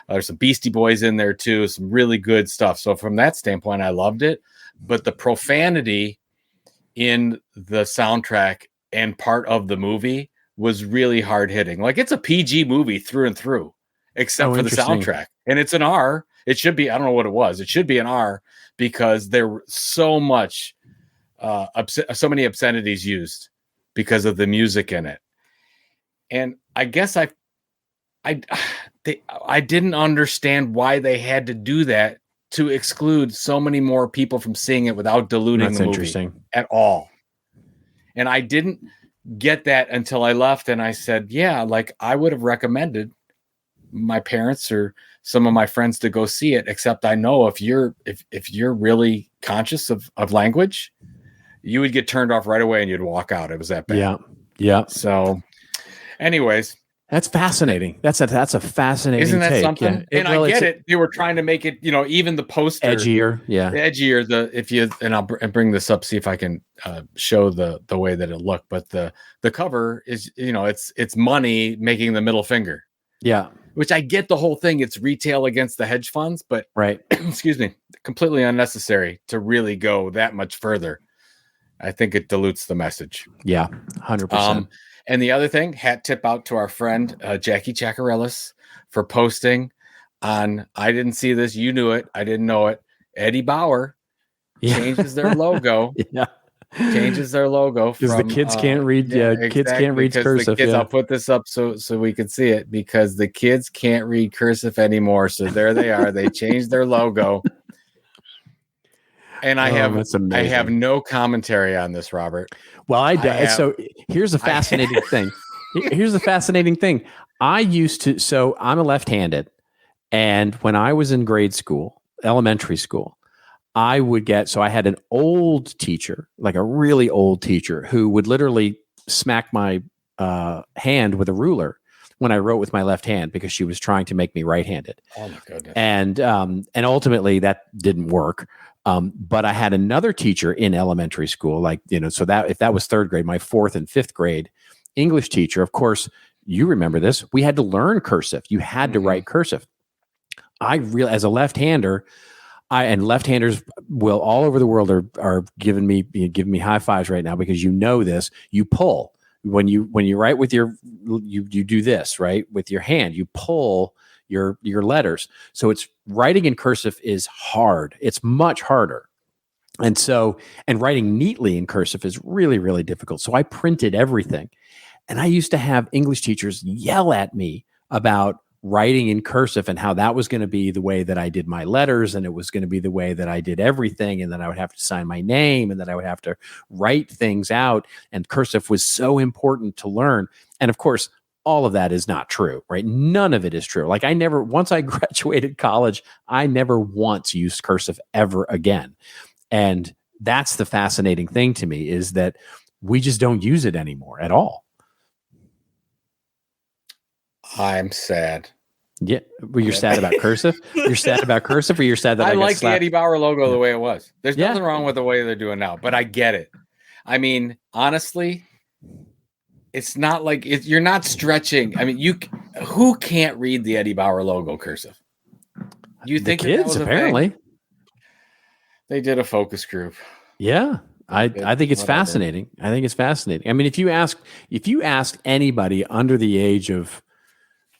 There's some Beastie Boys in there too. Some really good stuff. So from that standpoint, I loved it. But the profanity in the soundtrack and part of the movie was really hard hitting. Like it's a PG movie through and through, except for the soundtrack. And it's an R. It should be. I don't know what it was. It should be an R because there were so many obscenities used because of the music in it. And I guess I didn't understand why they had to do that to exclude so many more people from seeing it without diluting the movie at all. And I didn't get that until I left and I said, yeah, like I would have recommended my parents or some of my friends to go see it, except I know if you're really conscious of language, you would get turned off right away and you'd walk out. It was that bad. Yeah. So anyways, that's fascinating. That's a fascinating Isn't that take. something? Yeah. And I get it. They were trying to make it, even the poster edgier. Yeah. Edgier. I'll bring this up, see if I can show the way that it looked. But the cover is, it's money making the middle finger. Yeah. Which I get the whole thing. It's retail against the hedge funds, but excuse me, completely unnecessary to really go that much further. I think it dilutes the message. Yeah, 100%. And the other thing, hat tip out to our friend Jackie Chacarellis for posting on, I didn't see this, you knew it, I didn't know it. Eddie Bauer changes their logo. Changes their logo because the kids can't read. Kids can't read cursive. I'll put this up so we can see it because the kids can't read cursive anymore. So there they are. They changed their logo. And I have no commentary on this, Robert. Well, so here's a fascinating thing. Here's the fascinating thing. So I'm a left-handed. And when I was in grade school, elementary school, I had an old teacher, like a really old teacher who would literally smack my hand with a ruler when I wrote with my left hand because she was trying to make me right-handed. Oh my goodness. And ultimately that didn't work. But I had another teacher in elementary school, so that if that was third grade, my fourth and fifth grade English teacher, of course, you remember this, we had to learn cursive. You had to write cursive. As a left-hander, and left-handers will all over the world are giving me high fives right now because this. You pull when you write with you do this right with your hand. You pull your letters. So it's writing in cursive is hard. It's much harder. And writing neatly in cursive is really, really difficult. So I printed everything. And I used to have English teachers yell at me about writing in cursive and how that was going to be the way that I did my letters. And it was going to be the way that I did everything. And then I would have to sign my name and then I would have to write things out. And cursive was so important to learn. And of course, all of that is not true, right? None of it is true. Like once I graduated college, I never once used cursive ever again. And that's the fascinating thing to me is that we just don't use it anymore at all. I'm sad. Yeah. Well, you're sad about cursive? You're sad about cursive or you're sad that I like the Eddie Bauer logo the way it was. There's nothing wrong with the way they're doing now, but I get it. I mean, honestly, it's not like you're not stretching. I mean, who can't read the Eddie Bauer logo cursive? You think the kids that apparently? They did a focus group. Yeah. I think it's fascinating. I think it's fascinating. I mean, if you ask anybody under the age of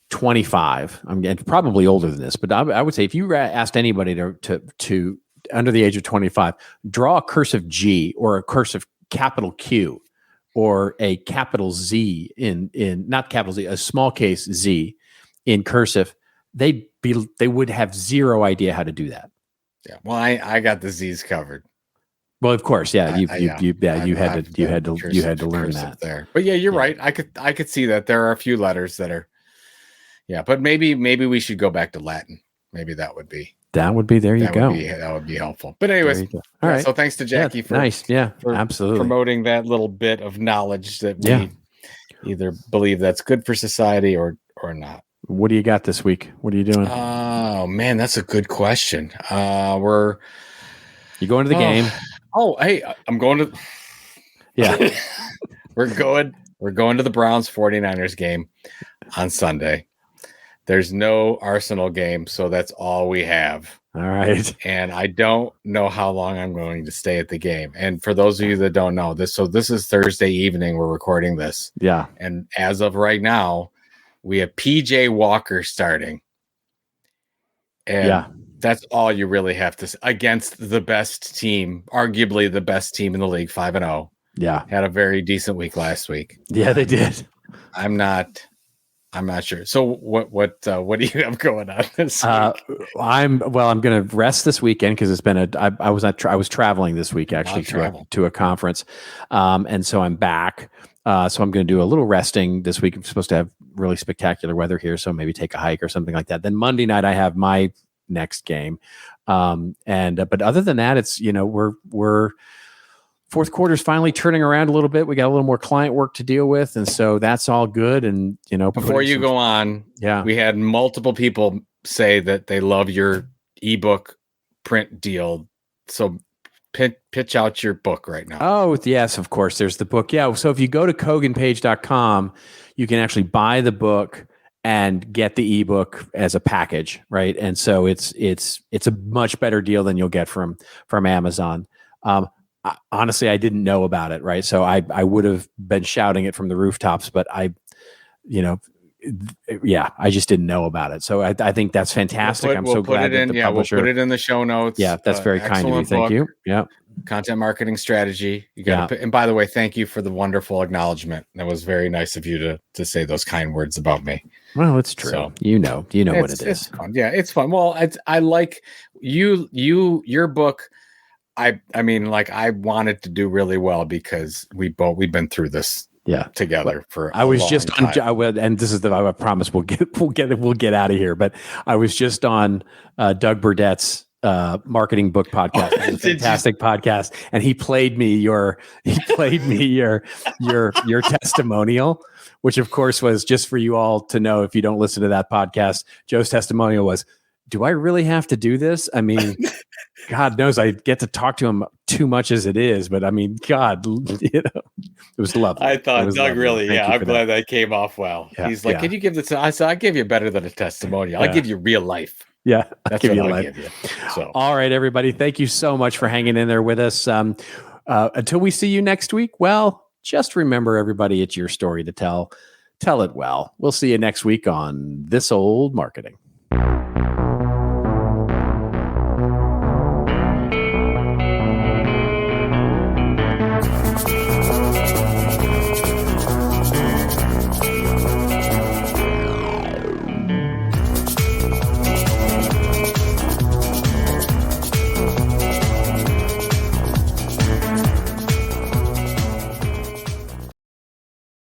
25, I'm probably older than this, but I would say if you asked anybody to under the age of 25, draw a cursive G or a cursive capital Q or a capital Z in not capital Z, a small case Z in cursive, they would have zero idea how to do that. Yeah. Well, I got the Z's covered. Well, of course, yeah. You had to learn that there. But yeah, you're right. I could see that there are a few letters that are. Yeah, but maybe we should go back to Latin. Maybe that would be. There you go. That would be helpful. But anyways, all right. So thanks to Jackie for absolutely promoting that little bit of knowledge that we either believe that's good for society or not. What do you got this week? What are you doing? Oh man, that's a good question. You going to the game? Oh, hey, I'm going to. Yeah, we're going to the Browns 49ers game on Sunday. There's no Arsenal game, so that's all we have. All right. And I don't know how long I'm going to stay at the game. And for those of you that don't know this, so this is Thursday evening. We're recording this. Yeah. And as of right now, we have PJ Walker starting. And that's all you really have to against the best team, arguably the best team in the league, 5-0. Yeah. Had a very decent week last week. Yeah, they did. I'm not sure. So what do you have going on this week? I'm going to rest this weekend because it's been I was traveling this week actually to a conference. And so I'm back. So I'm going to do a little resting this week. I'm supposed to have really spectacular weather here, so maybe take a hike or something like that. Then Monday night I have my next game. But other than that, it's, we're fourth quarter is finally turning around a little bit. We got a little more client work to deal with. And so that's all good. And, before you go on, we had multiple people say that they love your ebook print deal. So pitch out your book right now. Oh, yes, of course. There's the book. Yeah. So if you go to koganpage.com, you can actually buy the book and get the ebook as a package. Right. And so it's a much better deal than you'll get from Amazon. Honestly, I didn't know about it. Right. So I would have been shouting it from the rooftops, but I just didn't know about it. So I think that's fantastic. I'm so glad that the publisher. We'll put it in the show notes. Yeah, that's very kind of you. Thank you. Yeah. Content marketing strategy. You got and by the way, thank you for the wonderful acknowledgement. That was very nice of you to say those kind words about me. Well, it's true. So, you know what it is. It's fun. Yeah, it's fun. Well, I like your book. I mean, like, I wanted to do really well because we've been through this together for I was just time. and this is I promise we'll get out of here, but I was just on Doug Burdett's marketing book podcast. It's a fantastic podcast, and he played me your testimonial, which of course was just for you all to know. If you don't listen to that podcast, Joe's testimonial was, do I really have to do this? I mean, God knows I get to talk to him too much as it is, but I mean, God, it was lovely. I thought Doug really, I'm glad that came off well. Yeah, he's like, can you give this? I said, I give you better than a testimonial. I give you real life. Yeah, that's what I'll give you. So, all right, everybody, thank you so much for hanging in there with us. Until we see you next week, well, just remember, everybody, it's your story to tell. Tell it well. We'll see you next week on This Old Marketing.